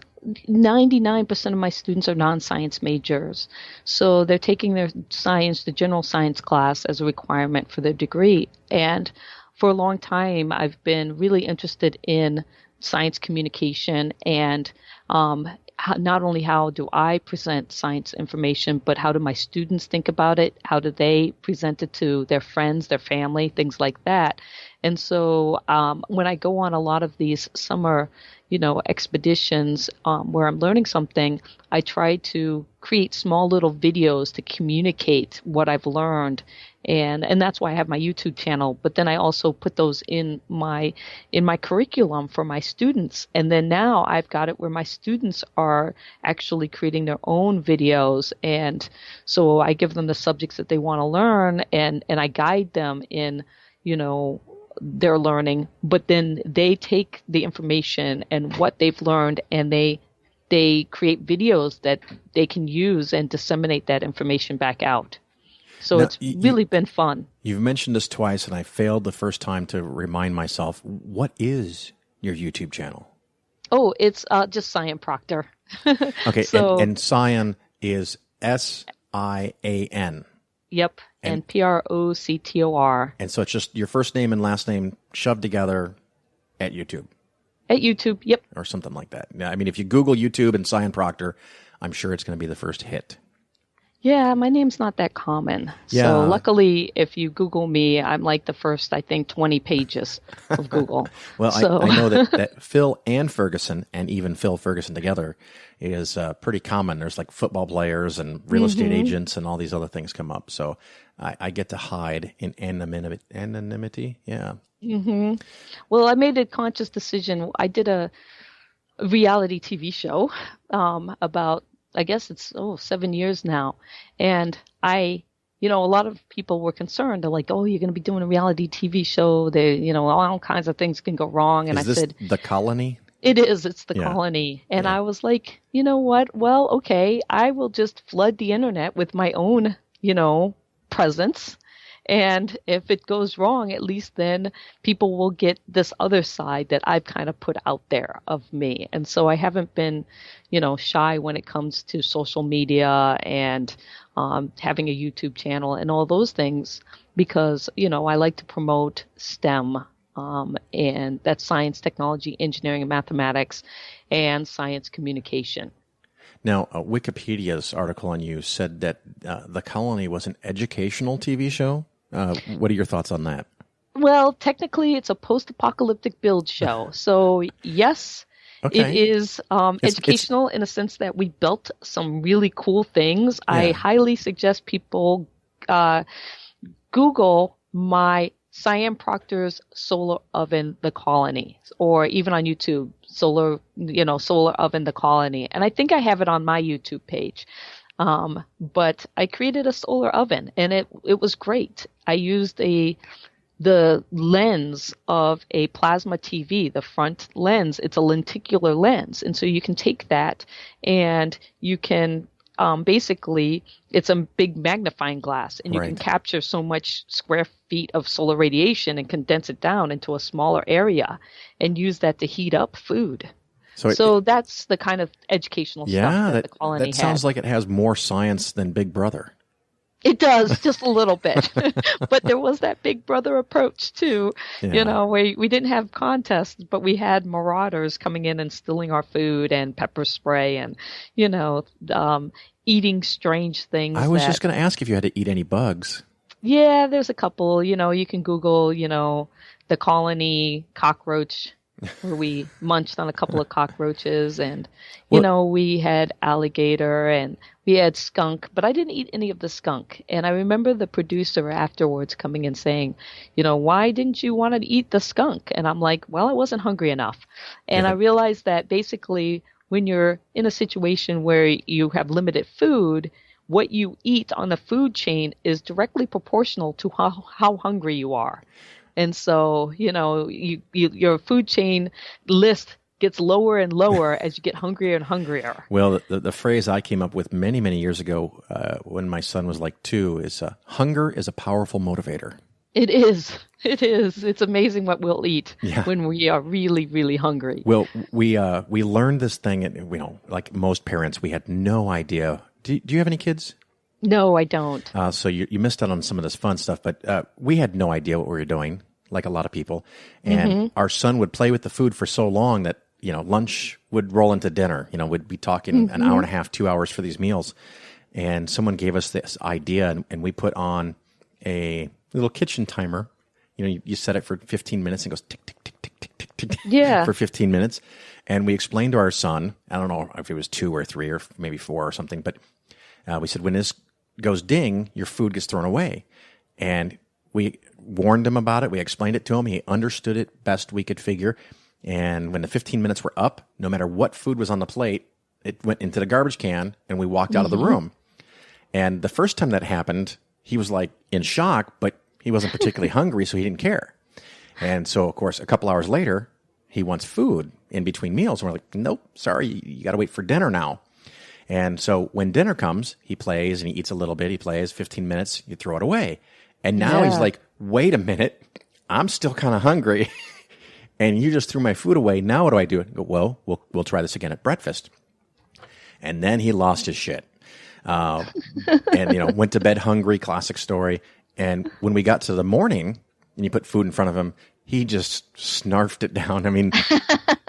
S4: 99% of my students are non-science majors, so they're taking the general science class as a requirement for their degree. And for a long time, I've been really interested in science communication and not only how do I present science information, but how do my students think about it? How do they present it to their friends, their family, things like that? And so when I go on a lot of these summer, expeditions where I'm learning something, I try to create small little videos to communicate what I've learned. And that's why I have my YouTube channel. But then I also put those in my curriculum for my students. And then now I've got it where my students are actually creating their own videos. And so I give them the subjects that they want to learn, and I guide them in, their learning. But then they take the information and what they've learned, and they create videos that they can use and disseminate that information back out. So now, it's really been fun. You've mentioned this twice, and I failed the first time to remind myself. What is your YouTube channel? Oh, it's just Sian Proctor.
S2: Okay, so, and Sian is S-I-A-N.
S4: Yep, and Proctor.
S2: And so it's just your first name and last name shoved together at YouTube.
S4: At YouTube, yep.
S2: Or something like that. I mean, if you Google YouTube and Sian Proctor, I'm sure it's going to be the first hit.
S4: Yeah, my name's not that common. Yeah. So luckily, if you Google me, I'm like the first, I think, 20 pages of Google.
S2: Well, I know that Phil and Ferguson, and even Phil Ferguson together, is pretty common. There's like football players and real estate agents and all these other things come up. So I get to hide in anonymity. Yeah.
S4: Mm-hmm. Well, I made a conscious decision. I did a reality TV show about, I guess it's 7 years now. And a lot of people were concerned. They're like, oh, you're going to be doing a reality TV show. All kinds of things can go wrong. And
S2: I said, The Colony?
S4: It is. It's The Colony. And I was like, you know what? Well, okay, I will just flood the internet with my own, presence. And if it goes wrong, at least then people will get this other side that I've kind of put out there of me. And so I haven't been, shy when it comes to social media and having a YouTube channel and all those things because, I like to promote STEM, and that's science, technology, engineering, and mathematics, and science communication.
S2: Now, Wikipedia's article on you said that The Colony was an educational TV show. What are your thoughts on that?
S4: Well, technically, it's a post-apocalyptic build show. So, yes, it is educational in a sense that we built some really cool things. Yeah. I highly suggest people Google my Sian Proctor's solar oven, The Colony, or even on YouTube, solar oven, The Colony. And I think I have it on my YouTube page. But I created a solar oven, and it was great. I used a the lens of a plasma TV, the front lens, it's a lenticular lens. And so you can take that and you can basically, it's a big magnifying glass, and you can capture so much square feet of solar radiation and condense it down into a smaller area and use that to heat up food. So that's the kind of educational stuff that the colony had.
S2: That sounds like it has more science than Big Brother.
S4: It does, just a little bit. But there was that Big Brother approach, too.
S2: Yeah.
S4: You know, we didn't have contests, but we had marauders coming in and stealing our food and pepper spray and, you know, eating strange things.
S2: I was just going to ask if you had to eat any bugs.
S4: Yeah, there's a couple. You know, you can Google, you know, the colony cockroach, where we munched on a couple of cockroaches, and you know, we had alligator and we had skunk, but I didn't eat any of the skunk. And I remember the producer afterwards coming and saying, you know, why didn't you want to eat the skunk? And I'm like, well, I wasn't hungry enough. And I realized that basically when you're in a situation where you have limited food, what you eat on the food chain is directly proportional to how hungry you are. And so, you know, your food chain list gets lower and lower as you get hungrier and hungrier.
S2: Well, the phrase I came up with many, many years ago when my son was like 2 is hunger is a powerful motivator.
S4: It is. It is. It's amazing what we'll eat when we are really, really hungry.
S2: Well, we learned this thing, and you know, like most parents, we had no idea. Do you have any kids?
S4: No, I don't.
S2: So you missed out on some of this fun stuff, but we had no idea what we were doing, like a lot of people. And our son would play with the food for so long that, you know, lunch would roll into dinner. You know, we'd be talking an hour and a half, 2 hours for these meals. And someone gave us this idea, and we put on a little kitchen timer. You know, you set it for 15 minutes and it goes tick, tick, tick, tick, tick, tick, tick for 15 minutes. And we explained to our son, I don't know if it was 2 or 3 or maybe 4 or something, but we said, when this goes ding, your food gets thrown away. And we warned him about it. We explained it to him. He understood it best we could figure. And when the 15 minutes were up, no matter what food was on the plate, it went into the garbage can and we walked out of the room. And the first time that happened, he was like in shock, but he wasn't particularly hungry, so he didn't care. And so, of course, a couple hours later, he wants food in between meals. And we're like, nope, sorry, you got to wait for dinner now. And so when dinner comes, he plays and he eats a little bit. He plays 15 minutes, you throw it away. And now he's like, wait a minute, I'm still kind of hungry. And you just threw my food away. Now what do I do? I go, well, we'll try this again at breakfast. And then he lost his shit. And, you know, went to bed hungry, classic story. And when we got to the morning and you put food in front of him, he just snarfed it down. I mean,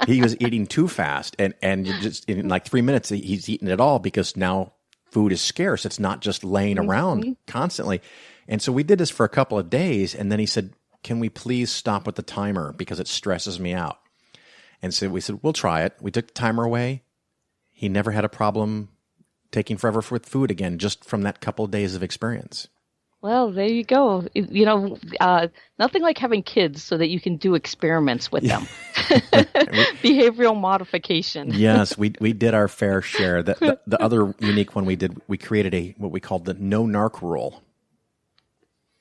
S2: he was eating too fast. And you just in like 3 minutes, he's eaten it all because now food is scarce. It's not just laying around constantly. And so we did this for a couple of days. And then he said, can we please stop with the timer because it stresses me out? And so we said, we'll try it. We took the timer away. He never had a problem taking forever with food again, just from that couple of days of experience.
S4: Well, there you go. You know, nothing like having kids so that you can do experiments with them. Behavioral modification.
S2: Yes, we did our fair share. The other unique one we did, we created what we called the no narc rule.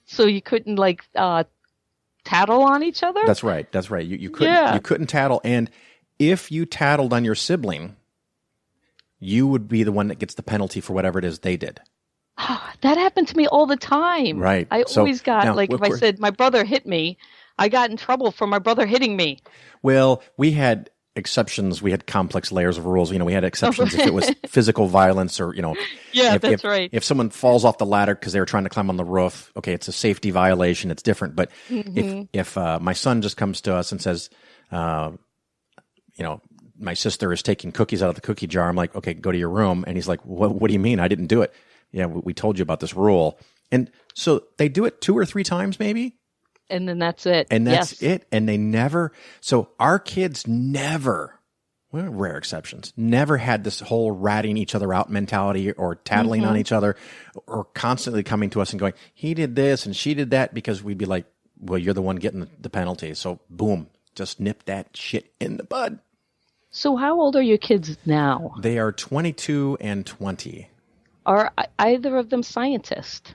S2: So
S4: you couldn't like tattle on each other?
S2: That's right. You couldn't tattle, and if you tattled on your sibling, you would be the one that gets the penalty for whatever it is they did.
S4: That happened to me all the time.
S2: Right.
S4: I always got, now, if I said my brother hit me, I got in trouble for my brother hitting me.
S2: Well, we had exceptions. We had complex layers of rules. You know, we had exceptions if it was physical violence or, you know.
S4: Yeah, that's right.
S2: If someone falls off the ladder because they were trying to climb on the roof, okay, it's a safety violation. It's different. But if my son just comes to us and says, you know, my sister is taking cookies out of the cookie jar, I'm like, okay, go to your room. And he's like, what do you mean? I didn't do it. Yeah, we told you about this rule. And so they do it 2 or 3 times maybe.
S4: And then that's it.
S2: And that's it. And they never, so our kids never, well, rare exceptions, never had this whole ratting each other out mentality or tattling on each other or constantly coming to us and going, he did this and she did that, because we'd be like, well, you're the one getting the penalty. So boom, just nip that shit in the bud.
S4: So how old are your kids now?
S2: They are 22 and 20.
S4: Are either of them scientists?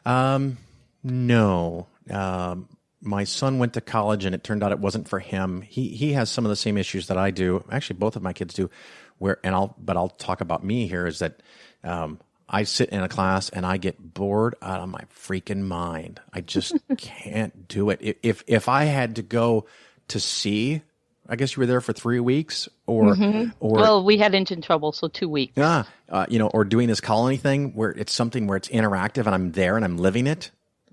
S2: No. my son went to college and it turned out it wasn't for him. He has some of the same issues that I do. Actually, both of my kids do. I'll talk about me here is that I sit in a class and I get bored out of my freaking mind. I just can't do it. If I had to go to sea, I guess you were there for 3 weeks, or
S4: well, we had engine trouble, so 2 weeks.
S2: Yeah, or doing this colony thing where it's something where it's interactive and I'm there and I'm living it.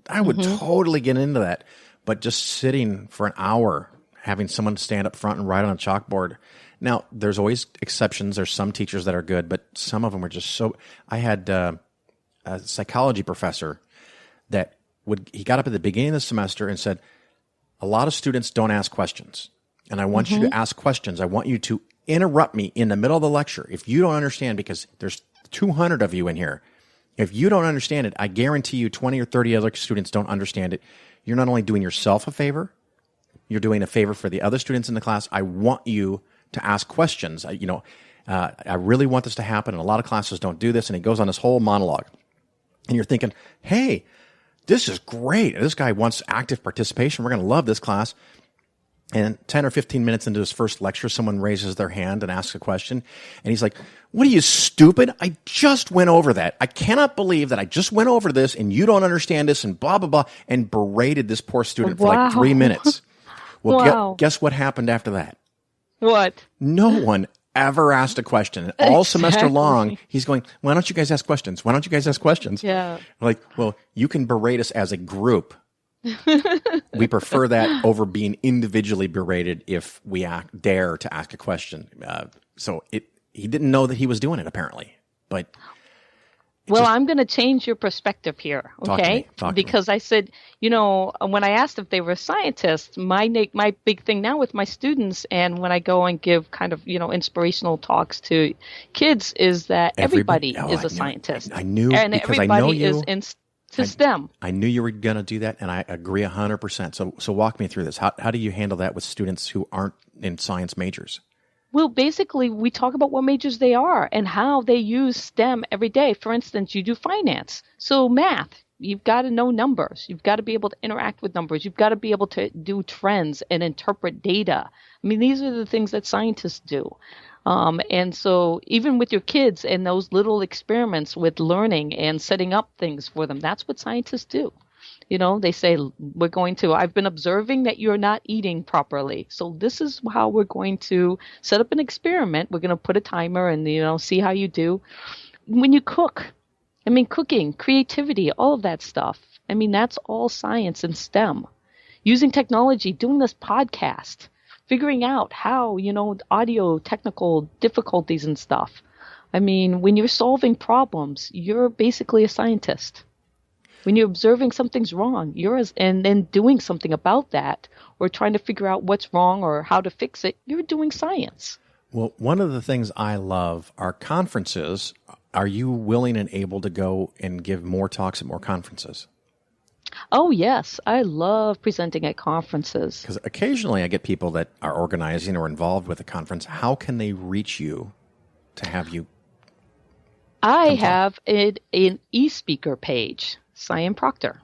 S2: I would totally get into that. But just sitting for an hour, having someone stand up front and write on a chalkboard. Now, there's always exceptions. There's some teachers that are good, but some of them are just so. I had a psychology professor that he got up at the beginning of the semester and said, a lot of students don't ask questions. And I want you to ask questions. I want you to interrupt me in the middle of the lecture. If you don't understand, because there's 200 of you in here, if you don't understand it, I guarantee you 20 or 30 other students don't understand it. You're not only doing yourself a favor, you're doing a favor for the other students in the class. I want you to ask questions. I really want this to happen, and a lot of classes don't do this, and he goes on this whole monologue. And you're thinking, hey, this is great. This guy wants active participation. We're going to love this class. And 10 or 15 minutes into his first lecture, someone raises their hand and asks a question. And he's like, what are you, stupid? I just went over that. I cannot believe that I just went over this and you don't understand this and blah, blah, blah, and berated this poor student for like 3 minutes. Well, guess what happened after that?
S4: What?
S2: No one ever asked a question. All semester long, he's going, why don't you guys ask questions? Why don't you guys ask questions?
S4: Yeah.
S2: Like, well, you can berate us as a group. We prefer that over being individually berated if we dare to ask a question. So he didn't know that he was doing it, apparently. But
S4: well, I'm going to change your perspective here, okay? Because I said, when I asked if they were scientists, my big thing now with my students, and when I go and give kind of inspirational talks to kids, is that everybody is a scientist.
S2: I knew,
S4: and
S2: because
S4: everybody
S2: I know you.
S4: is in to STEM.
S2: I knew you were going to do that, and I agree 100%. So walk me through this. How do you handle that with students who aren't in science majors?
S4: Well, basically, we talk about what majors they are and how they use STEM every day. For instance, you do finance. So math, you've got to know numbers. You've got to be able to interact with numbers. You've got to be able to do trends and interpret data. I mean, these are the things that scientists do. And so even with your kids and those little experiments with learning and setting up things for them, that's what scientists do. They say, I've been observing that you're not eating properly. So this is how we're going to set up an experiment. We're going to put a timer and, see how you do. When you cook, cooking, creativity, all of that stuff. That's all science and STEM. Using technology, doing this podcast, figuring out how, audio technical difficulties and stuff. When you're solving problems, you're basically a scientist. When you're observing something's wrong, and then doing something about that, or trying to figure out what's wrong or how to fix it, you're doing science.
S2: Well, one of the things I love are conferences. Are you willing and able to go and give more talks at more conferences?
S4: Oh, yes. I love presenting at conferences.
S2: Because occasionally I get people that are organizing or involved with a conference. How can they reach you to have you?
S4: I have an e-speaker page, Sian Proctor,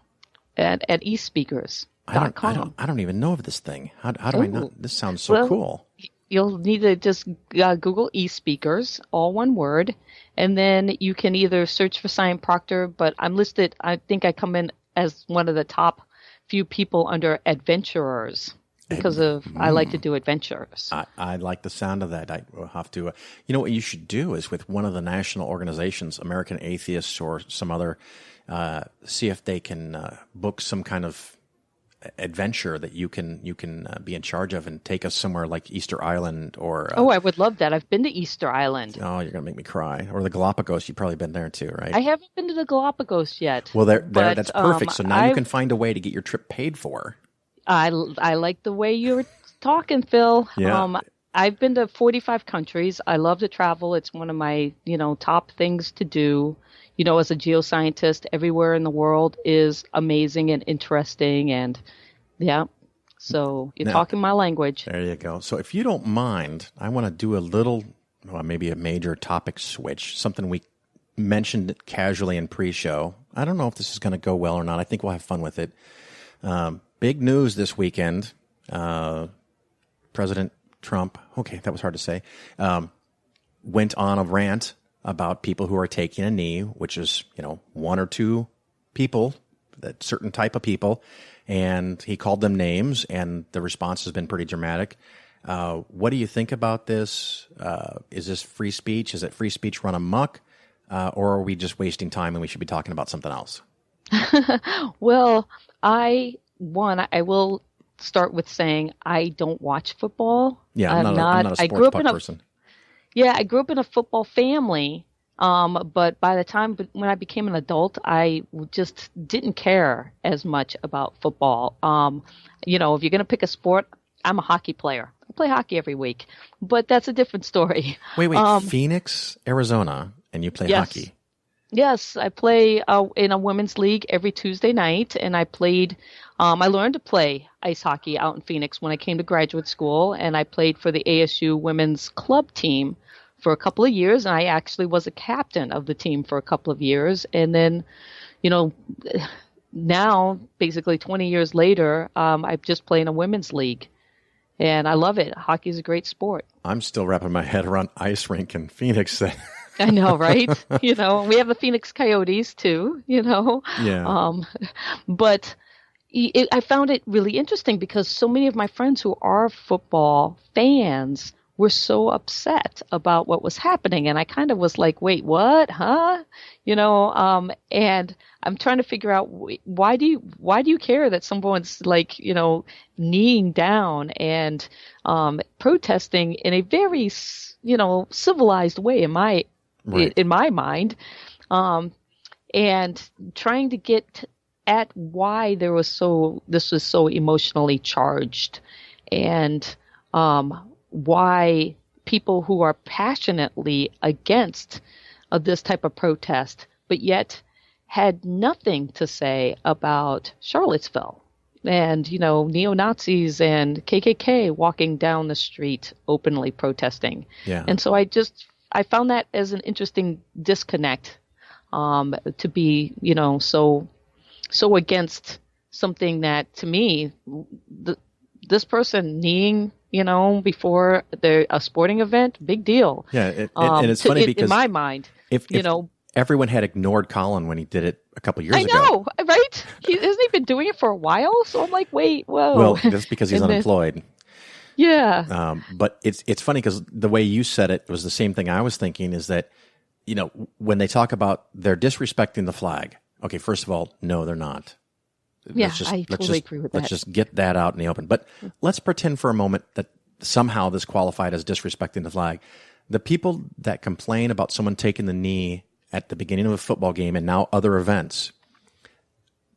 S4: at eSpeakers.com.
S2: I don't even know of this thing. How do I know? This sounds so cool.
S4: You'll need to just Google eSpeakers, all one word, and then you can either search for Sian Proctor, but I'm listed, I think I come in as one of the top few people under adventurers because I like to do adventures.
S2: I like the sound of that. I will have to. What you should do is with one of the national organizations, American Atheists or some other, see if they can book some kind of adventure that you can be in charge of and take us somewhere like Easter Island or.
S4: I would love that. I've been to Easter Island.
S2: Oh, you're gonna make me cry. Or the Galapagos. You've probably been there too, right?
S4: I haven't been to the Galapagos yet.
S2: Well, that's perfect. So now you can find a way to get your trip paid for.
S4: I like the way you're talking, Phil.
S2: Yeah.
S4: I've been to 45 countries. I love to travel. It's one of my, top things to do. As a geoscientist, everywhere in the world is amazing and interesting. And so you're talking my language.
S2: There you go. So if you don't mind, I want to do a little, maybe a major topic switch, something we mentioned casually in pre-show. I don't know if this is going to go well or not. I think we'll have fun with it. big news this weekend. President Trump, okay, that was hard to say, went on a rant about people who are taking a knee, which is, one or two people, that certain type of people, and he called them names, and the response has been pretty dramatic. What do you think about this? Is this free speech? Is it free speech run amok? Or are we just wasting time and we should be talking about something else?
S4: Well, I will start with saying I don't watch football.
S2: Yeah, I'm not a sports puck person.
S4: Yeah, I grew up in a football family, but by the time when I became an adult, I just didn't care as much about football. If you're going to pick a sport, I'm a hockey player. I play hockey every week, but that's a different story.
S2: Wait, Phoenix, Arizona, and you play hockey?
S4: Yes, I play in a women's league every Tuesday night, and I learned to play ice hockey out in Phoenix when I came to graduate school, and I played for the ASU women's club team for a couple of years, and I actually was a captain of the team for a couple of years, and then, now, basically 20 years later, I just play in a women's league. And I love it. Hockey is a great sport.
S2: I'm still wrapping my head around ice rink in Phoenix.
S4: I know, right? We have the Phoenix Coyotes too,
S2: Yeah.
S4: But I found it really interesting because so many of my friends who are football fans were so upset about what was happening. And I kind of was like, wait, what? Huh? And I'm trying to figure out why do you care that someone's like, kneeling down and protesting in a very, civilized way in my mind, and trying to get at why this was so emotionally charged, and why people who are passionately against this type of protest, but yet had nothing to say about Charlottesville and, neo-Nazis and KKK walking down the street openly protesting.
S2: Yeah.
S4: And so I found that as an interesting disconnect, to be, so against something that, to me, this person kneeing, before a sporting event, big deal.
S2: Yeah, and it's funny because
S4: in my mind,
S2: if everyone had ignored Colin when he did it a couple years ago.
S4: I know, right? Hasn't he been doing it for a while? So I'm like, wait, whoa.
S2: Well, that's because he's unemployed.
S4: Yeah.
S2: But it's funny because the way you said it was the same thing I was thinking, is that, when they talk about they're disrespecting the flag. Okay, first of all, no, they're not.
S4: Yeah, I totally agree with that.
S2: Let's just get that out in the open. But let's pretend for a moment that somehow this qualified as disrespecting the flag. The people that complain about someone taking the knee at the beginning of a football game and now other events,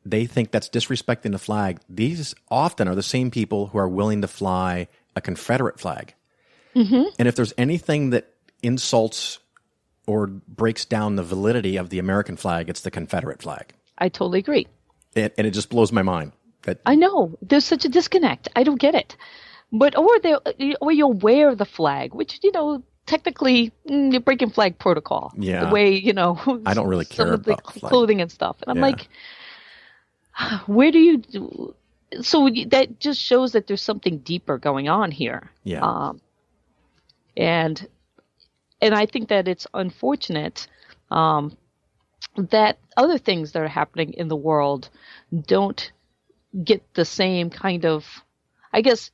S2: they think that's disrespecting the flag. These often are the same people who are willing to fly a Confederate flag. Mm-hmm. And if there's anything that insults or breaks down the validity of the American flag, it's the Confederate flag.
S4: I totally agree.
S2: And it just blows my mind.
S4: I know. There's such a disconnect. I don't get it. But or you'll wear the flag, which, technically you're breaking flag protocol.
S2: Yeah.
S4: The way,
S2: I don't really care
S4: some of the
S2: about the flag.
S4: clothing and stuff. And I'm like, where do you so that just shows that there's something deeper going on here.
S2: Yeah.
S4: And I think that it's unfortunate that other things that are happening in the world don't get the same kind of, I guess,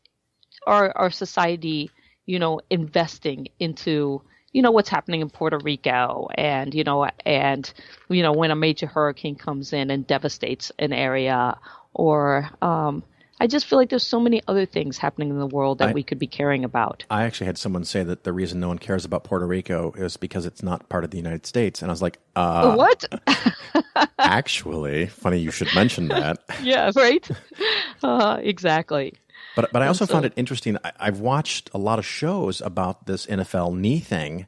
S4: our society, investing into, what's happening in Puerto Rico and when a major hurricane comes in and devastates an area, or I just feel like there's so many other things happening in the world that we could be caring about.
S2: I actually had someone say that the reason no one cares about Puerto Rico is because it's not part of the United States. And I was like,
S4: what?
S2: Actually, funny you should mention that.
S4: Yeah, right? Exactly.
S2: But I also found it interesting. I've watched a lot of shows about this NFL knee thing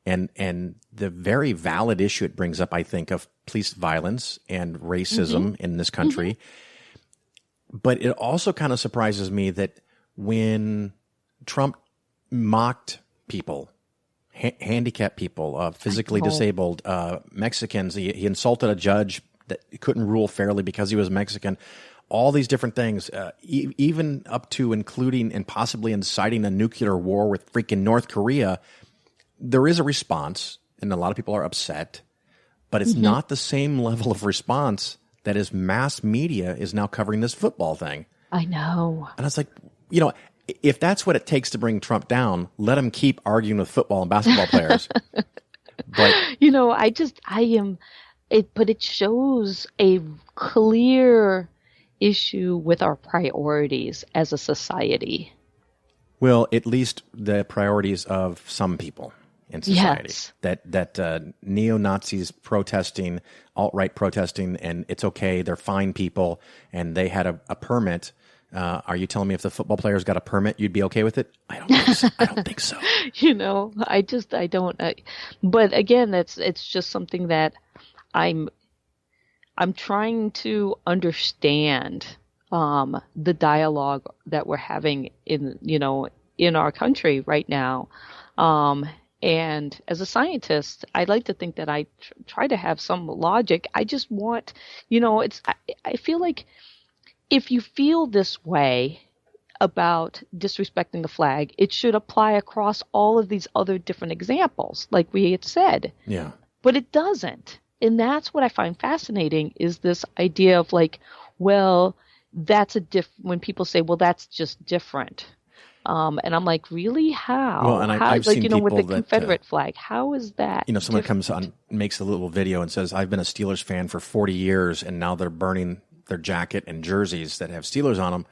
S2: and the very valid issue it brings up, I think, of police violence and racism in this country. Mm-hmm. But it also kind of surprises me that when Trump mocked people, handicapped people, physically disabled, Mexicans, he insulted a judge that couldn't rule fairly because he was Mexican. all these different things, even up to including and possibly inciting a nuclear war with freaking North Korea, there is a response, and a lot of people are upset, but it's not the same level of response that is mass media is now covering this football thing.
S4: I know.
S2: And I was like, if that's what it takes to bring Trump down, let him keep arguing with football and basketball players. But
S4: but it shows a clear issue with our priorities as a society.
S2: Well, at least the priorities of some people in society.
S4: Yes.
S2: That neo-Nazis protesting, alt-right protesting, and it's okay, they're fine people, and they had a permit. Are you telling me if the football players got a permit, you'd be okay with it? I don't think so. I don't think so.
S4: I don't. But again, it's just something that I'm trying to understand the dialogue that we're having in our country right now. And as a scientist, I like to think that I try to have some logic. I just want, I feel like if you feel this way about disrespecting the flag, it should apply across all of these other different examples, like we had said.
S2: Yeah.
S4: But it doesn't. And that's what I find fascinating is this idea of like, well, when people say, well, that's just different. And I'm like, really? How?
S2: Well, and I've seen people
S4: with the
S2: that,
S4: Confederate flag, how is that?
S2: Someone
S4: different?
S2: comes on, makes a little video and says, I've been a Steelers fan for 40 years, and now they're burning their jacket and jerseys that have Steelers on them.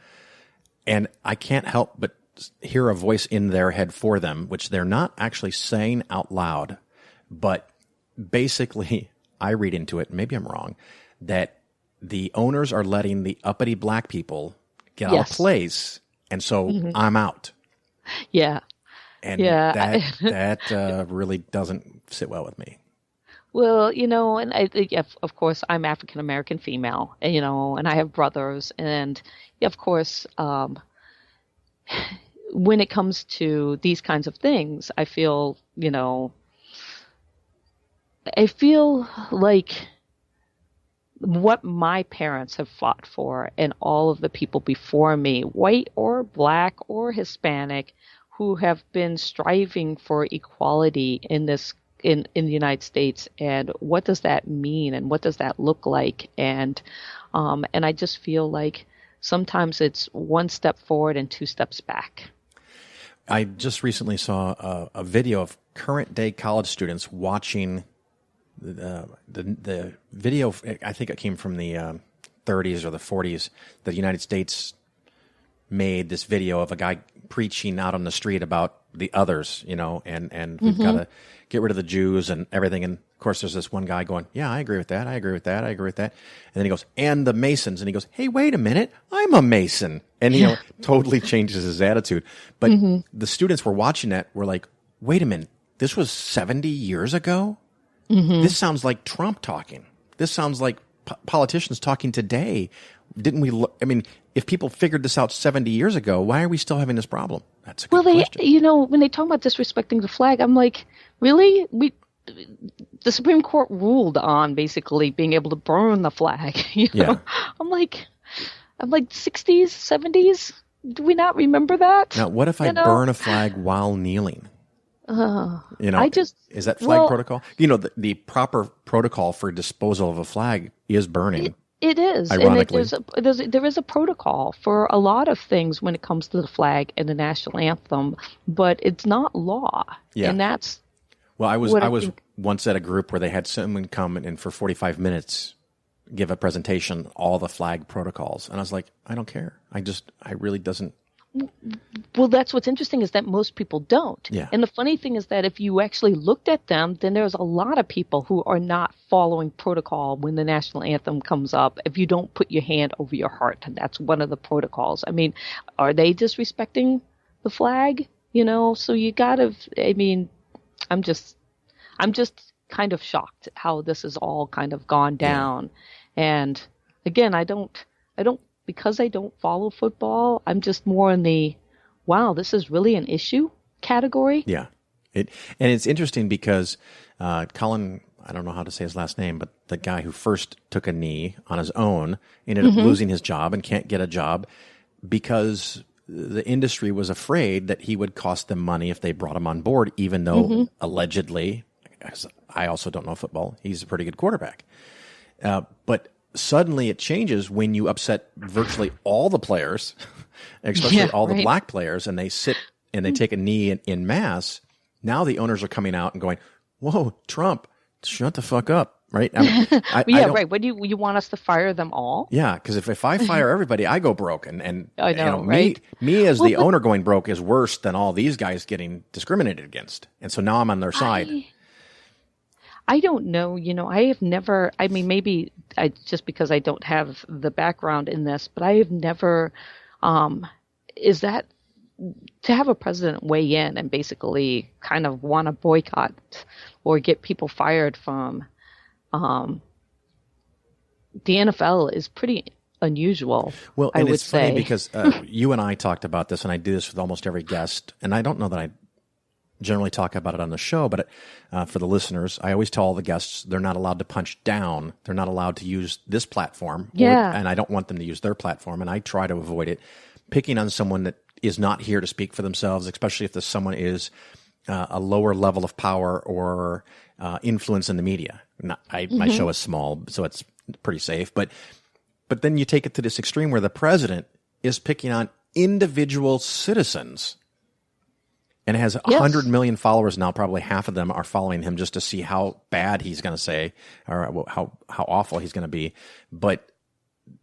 S2: And I can't help but hear a voice in their head for them, which they're not actually saying out loud. But basically, I read into it, maybe I'm wrong, that the owners are letting the uppity black people get out of place. And so I'm out.
S4: Yeah.
S2: And that really doesn't sit well with me.
S4: Well, and I think, of course, I'm African American female, and I have brothers. And of course, when it comes to these kinds of things, I feel like what my parents have fought for and all of the people before me, white or black or Hispanic, who have been striving for equality in the United States, and what does that mean and what does that look like? And I just feel like sometimes it's one step forward and two steps back.
S2: I just recently saw a video of current day college students watching the video. I think it came from the 30s or the 40s. The United States made this video of a guy preaching out on the street about the others, and we've got to get rid of the Jews and everything. And of course, there's this one guy going, yeah, I agree with that. I agree with that. I agree with that. And then he goes, and the Masons. And he goes, hey, wait a minute. I'm a Mason. And, totally changes his attitude. But the students were watching that were like, wait a minute. This was 70 years ago? This sounds like Trump talking. This sounds like politicians talking today. Didn't we if people figured this out 70 years ago, why are we still having this problem? That's a good question.
S4: When they talk about disrespecting the flag, I'm like, really? The Supreme Court ruled on basically being able to burn the flag.
S2: Yeah.
S4: I'm like 60s, 70s. Do we not remember that?
S2: Now, what if I burn a flag while kneeling? Is that flag protocol? The proper protocol for disposal of a flag is burning.
S4: It is.
S2: Ironically.
S4: And there is a protocol for a lot of things when it comes to the flag and the national anthem, but it's not law.
S2: Yeah.
S4: And that's
S2: I was once at a group where they had someone come and for 45 minutes give a presentation, all the flag protocols. And I was like, I don't care. I really doesn't.
S4: Well, that's what's interesting is that most people don't.
S2: Yeah.
S4: And the funny thing is that if you actually looked at them, then there's a lot of people who are not following protocol when the national anthem comes up. If you don't put your hand over your heart, that's one of the protocols. Are they disrespecting the flag? So you gotta, I'm just kind of shocked how this has all kind of gone down. Yeah. And again, because I don't follow football, I'm just more in the, wow, this is really an issue category.
S2: Yeah. And it's interesting because Colin I don't know how to say his last name, but the guy who first took a knee on his own ended up losing his job and can't get a job because the industry was afraid that he would cost them money if they brought him on board, even though allegedly, I also don't know football, he's a pretty good quarterback. But suddenly it changes when you upset virtually all the players, especially all the black players, and they sit and they take a knee in mass. Now the owners are coming out and going, whoa, Trump, shut the fuck up, right?
S4: Right. What do you want us to fire them all?
S2: Yeah, because if I fire everybody, I go broke, and
S4: I know, right?
S2: Me as the owner going broke is worse than all these guys getting discriminated against, and so now I'm on their side.
S4: I don't know. I have never. I mean, maybe just because I don't have the background in this, but I have never. Is that to have a president weigh in and basically kind of want to boycott or get people fired from the NFL is pretty unusual.
S2: Well, and it's funny
S4: say.
S2: because you and I talked about this, and I do this with almost every guest, and I don't know that I generally talk about it on the show, but for the listeners, I always tell all the guests they're not allowed to punch down. They're not allowed to use this platform, and I don't want them to use their platform, and I try to avoid it. Picking on someone that is not here to speak for themselves, especially if someone is a lower level of power or influence in the media. My show is small, so it's pretty safe. But then you take it to this extreme where the president is picking on individual citizens and has 100 million followers now. Probably half of them are following him just to see how bad he's going to say or how awful he's going to be. But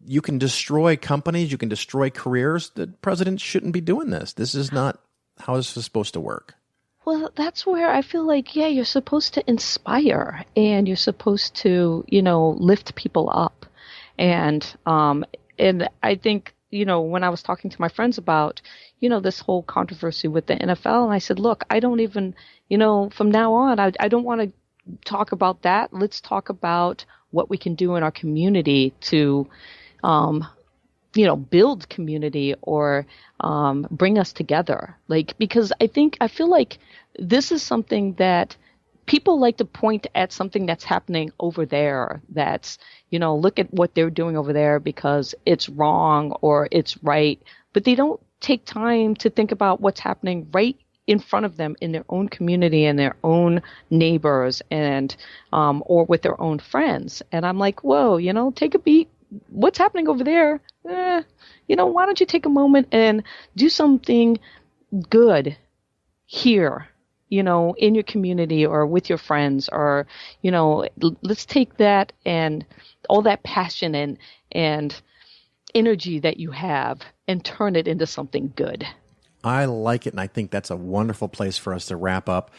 S2: you can destroy companies, you can destroy careers. The president shouldn't be doing this. This is not how this is supposed to work.
S4: Well, that's where I feel like, you're supposed to inspire and you're supposed to, lift people up. And I think, when I was talking to my friends about, this whole controversy with the NFL, and I said, look, I don't even, from now on, I don't want to talk about that. Let's talk about what we can do in our community to, build community or bring us together. Because I feel like this is something that people like to point at something that's happening over there. That's, look at what they're doing over there because it's wrong or it's right. But they don't take time to think about what's happening right in front of them in their own community and their own neighbors and or with their own friends. And I'm like, whoa, take a beat. What's happening over there? Why don't you take a moment and do something good here, in your community or with your friends or, let's take that and all that passion and energy that you have and turn it into something good.
S2: I like it, and I think that's a wonderful place for us to wrap up.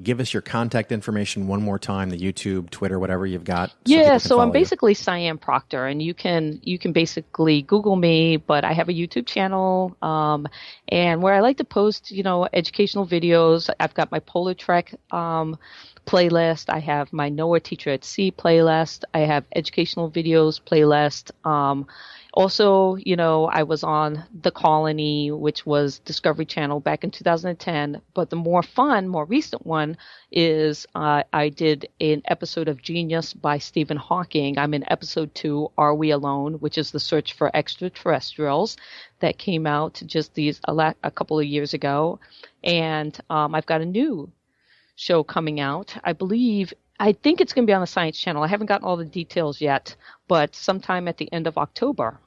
S2: Give us your contact information one more time, the YouTube, Twitter, whatever you've got.
S4: So I'm basically Sian Proctor, and you can basically Google me, but I have a YouTube channel, and where I like to post, educational videos. I've got my Polar Trek playlist. I have my NOAA Teacher at Sea playlist. I have educational videos playlist. Also, I was on The Colony, which was Discovery Channel back in 2010. But the more recent one is I did an episode of Genius by Stephen Hawking. I'm in episode 2, Are We Alone, which is the search for extraterrestrials that came out just a couple of years ago. And I've got a new show coming out. I think it's going to be on the Science Channel. I haven't gotten all the details yet, but sometime at the end of October.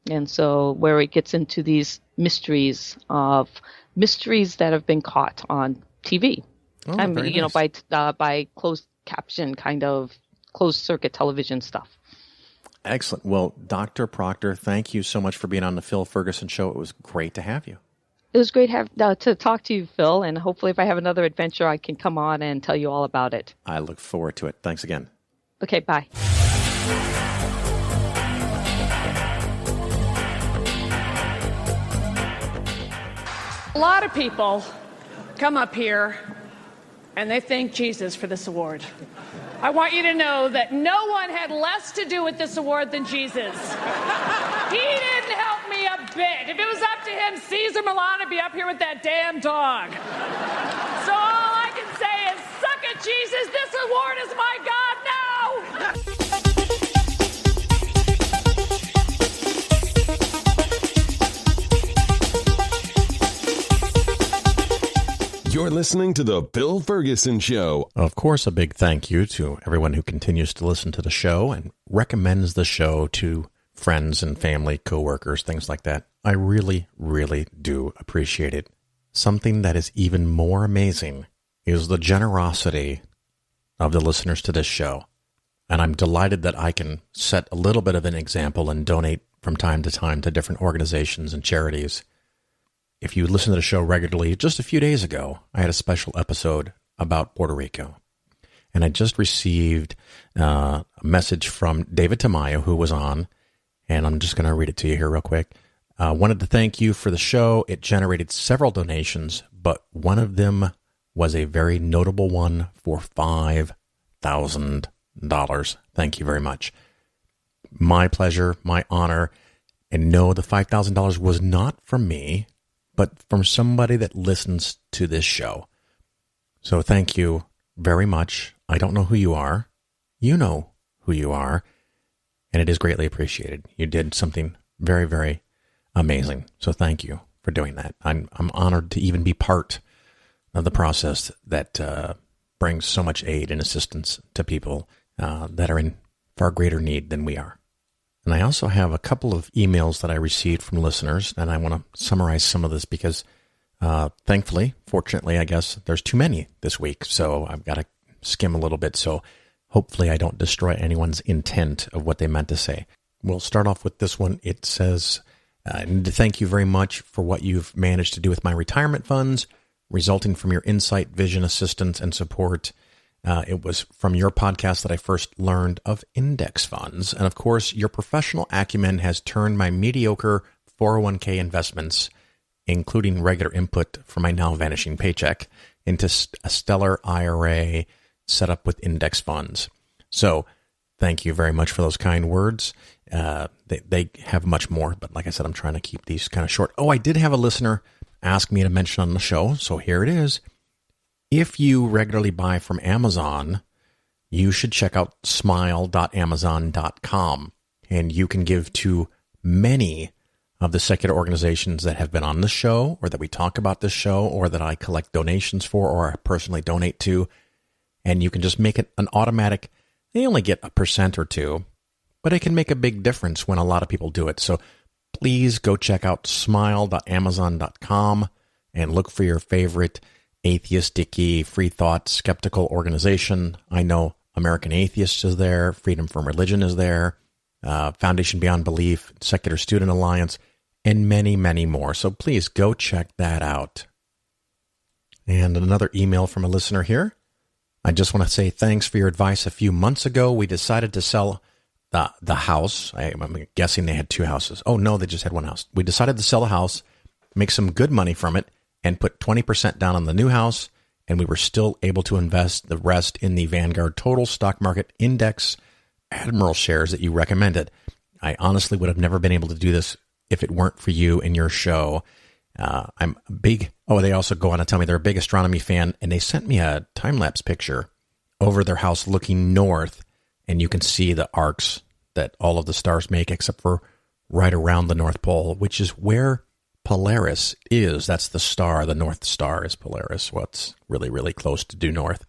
S4: And so where it gets into these mysteries that have been caught on TV.
S2: Nice.
S4: By closed caption kind of closed circuit television stuff.
S2: Excellent. Well, Dr. Proctor, thank you so much for being on the Phil Ferguson Show. It was great to have you.
S4: It was great to talk to you, Phil, and hopefully if I have another adventure, I can come on and tell you all about it.
S2: I look forward to it. Thanks again.
S4: Okay, bye.
S5: A lot of people come up here and they thank Jesus for this award. I want you to know that no one had less to do with this award than Jesus. He didn't help me a bit. If it was up to him, Caesar Milan would be up here with that damn dog. So all I can say is, suck it, Jesus, this award is my God now!
S1: You're listening to The Bill Ferguson Show.
S2: Of course, a big thank you to everyone who continues to listen to the show and recommends the show to friends and family, coworkers, things like that. I really, really do appreciate it. Something that is even more amazing is the generosity of the listeners to this show. And I'm delighted that I can set a little bit of an example and donate from time to time to different organizations and charities. If you listen to the show regularly, just a few days ago, I had a special episode about Puerto Rico. And I just received a message from David Tamayo, who was on, and I'm just going to read it to you here real quick. Wanted to thank you for the show. It generated several donations, but one of them was a very notable one for $5,000. Thank you very much. My pleasure, my honor. And no, the $5,000 was not from me, but from somebody that listens to this show. So thank you very much. I don't know who you are. You know who you are, and it is greatly appreciated. You did something very, very amazing. So thank you for doing that. I'm honored to even be part of the process that brings so much aid and assistance to people that are in far greater need than we are. And I also have a couple of emails that I received from listeners, and I want to summarize some of this because thankfully, fortunately, I guess, there's too many this week, so I've got to skim a little bit, so hopefully I don't destroy anyone's intent of what they meant to say. We'll start off with this one. It says, I need to thank you very much for what you've managed to do with my retirement funds, resulting from your insight, vision, assistance, and support. It was from your podcast that I first learned of index funds. And of course, your professional acumen has turned my mediocre 401k investments, including regular input from my now vanishing paycheck, into a stellar IRA set up with index funds. So thank you very much for those kind words. They have much more, but like I said, I'm trying to keep these kind of short. Oh, I did have a listener ask me to mention on the show, so here it is. If you regularly buy from Amazon, you should check out smile.amazon.com, and you can give to many of the secular organizations that have been on the show, or that we talk about this show, or that I collect donations for, or I personally donate to, and you can just make it an automatic. They only get 1% or 2%, but it can make a big difference when a lot of people do it. So please go check out smile.amazon.com and look for your favorite atheistic-y, free thought, skeptical organization. I know American Atheists is there, Freedom from Religion is there, Foundation Beyond Belief, Secular Student Alliance, and many, many more. So please go check that out. And another email from a listener here. I just want to say thanks for your advice. A few months ago, we decided to sell the house. I'm guessing they had 2 houses. Oh, no, they just had 1 house. We decided to sell a house, make some good money from it, and put 20% down on the new house, and we were still able to invest the rest in the Vanguard Total Stock Market Index Admiral shares that you recommended. I honestly would have never been able to do this if it weren't for you and your show. I'm a big... Oh, they also go on to tell me they're a big astronomy fan, and they sent me a time-lapse picture over their house looking north, and you can see the arcs that all of the stars make, except for right around the North Pole, which is where Polaris is. That's the star. The North Star is Polaris. Well, it's really, really close to due north.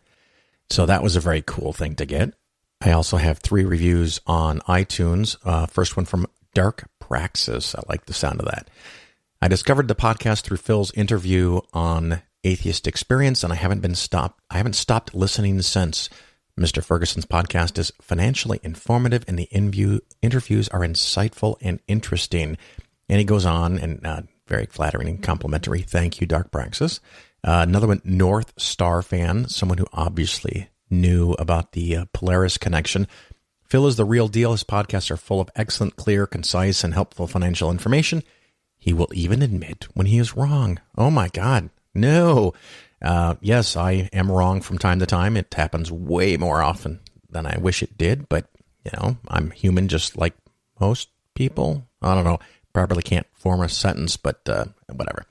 S2: So that was a very cool thing to get. I also have 3 reviews on iTunes. First one from Dark Praxis. I like the sound of that. I discovered the podcast through Phil's interview on Atheist Experience, and I haven't stopped listening since. Mr. Ferguson's podcast is financially informative, and the interviews are insightful and interesting. And he goes on, and very flattering and complimentary. Thank you, Dark Praxis. Another one, North Star fan, someone who obviously knew about the Polaris connection. Phil is the real deal. His podcasts are full of excellent, clear, concise, and helpful financial information. He will even admit when he is wrong. Oh, my God. No. Yes, I am wrong from time to time. It happens way more often than I wish it did. But, I'm human just like most people. I don't know. Probably can't form a sentence, but whatever.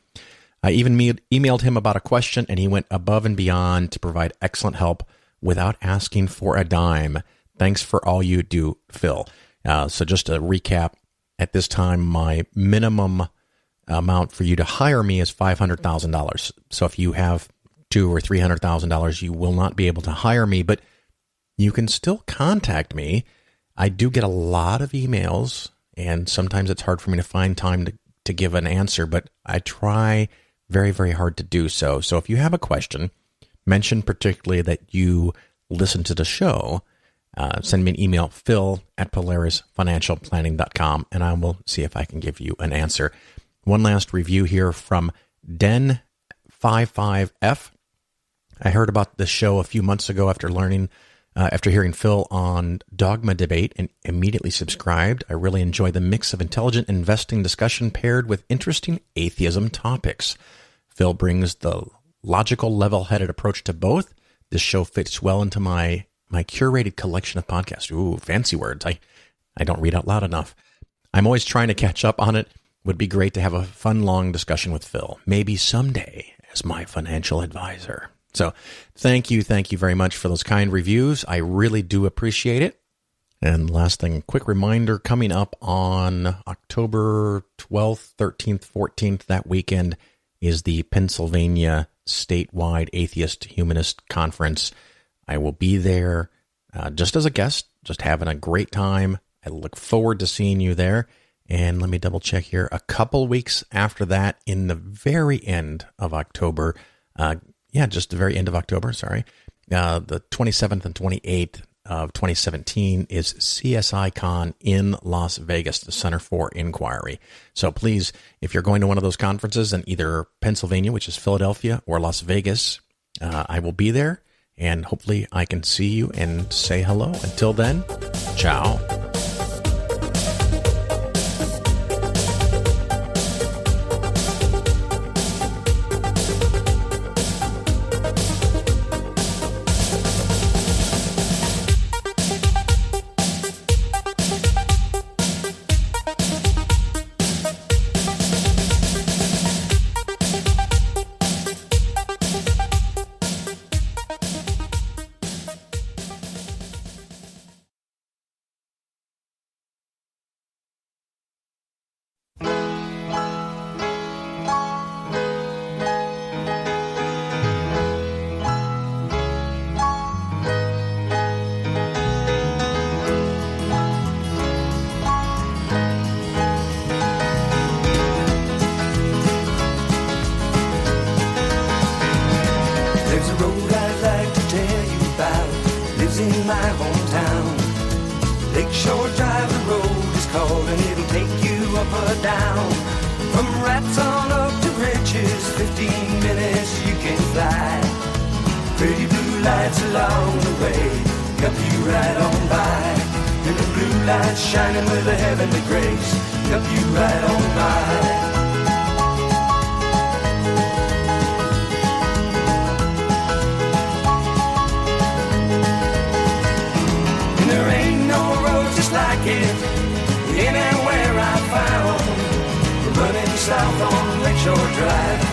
S2: I even emailed him about a question, and he went above and beyond to provide excellent help without asking for a dime. Thanks for all you do, Phil. So just to recap, at this time, my minimum amount for you to hire me is $500,000. So if you have $200,000 or $300,000, you will not be able to hire me, but you can still contact me. I do get a lot of emails, and sometimes it's hard for me to find time to give an answer, but I try very, very hard to do so. So if you have a question, mention particularly that you listen to the show, send me an email, phil@polarisfinancialplanning.com, and I will see if I can give you an answer. One last review here from Den55F. I heard about this show a few months ago after hearing Phil on Dogma Debate and immediately subscribed. I really enjoy the mix of intelligent investing discussion paired with interesting atheism topics. Phil brings the logical, level-headed approach to both. This show fits well into my curated collection of podcasts. Ooh, fancy words. I don't read out loud enough. I'm always trying to catch up on it. Would be great to have a fun, long discussion with Phil, maybe someday as my financial advisor. So thank you very much for those kind reviews. I really do appreciate it. And last thing, quick reminder, coming up on October 12th, 13th, 14th, that weekend is the Pennsylvania Statewide Atheist Humanist Conference. I will be there just as a guest, just having a great time. I look forward to seeing you there. And let me double check here. A couple weeks after that, in the very end of October, just the very end of October, sorry. The 27th and 28th of 2017 is CSICon in Las Vegas, the Center for Inquiry. So please, if you're going to one of those conferences in either Pennsylvania, which is Philadelphia, or Las Vegas, I will be there, and hopefully I can see you and say hello. Until then, ciao.
S6: Shining with a heavenly grace, help you right on by. And there ain't no road just like it anywhere I found. We're running south on Lakeshore Drive.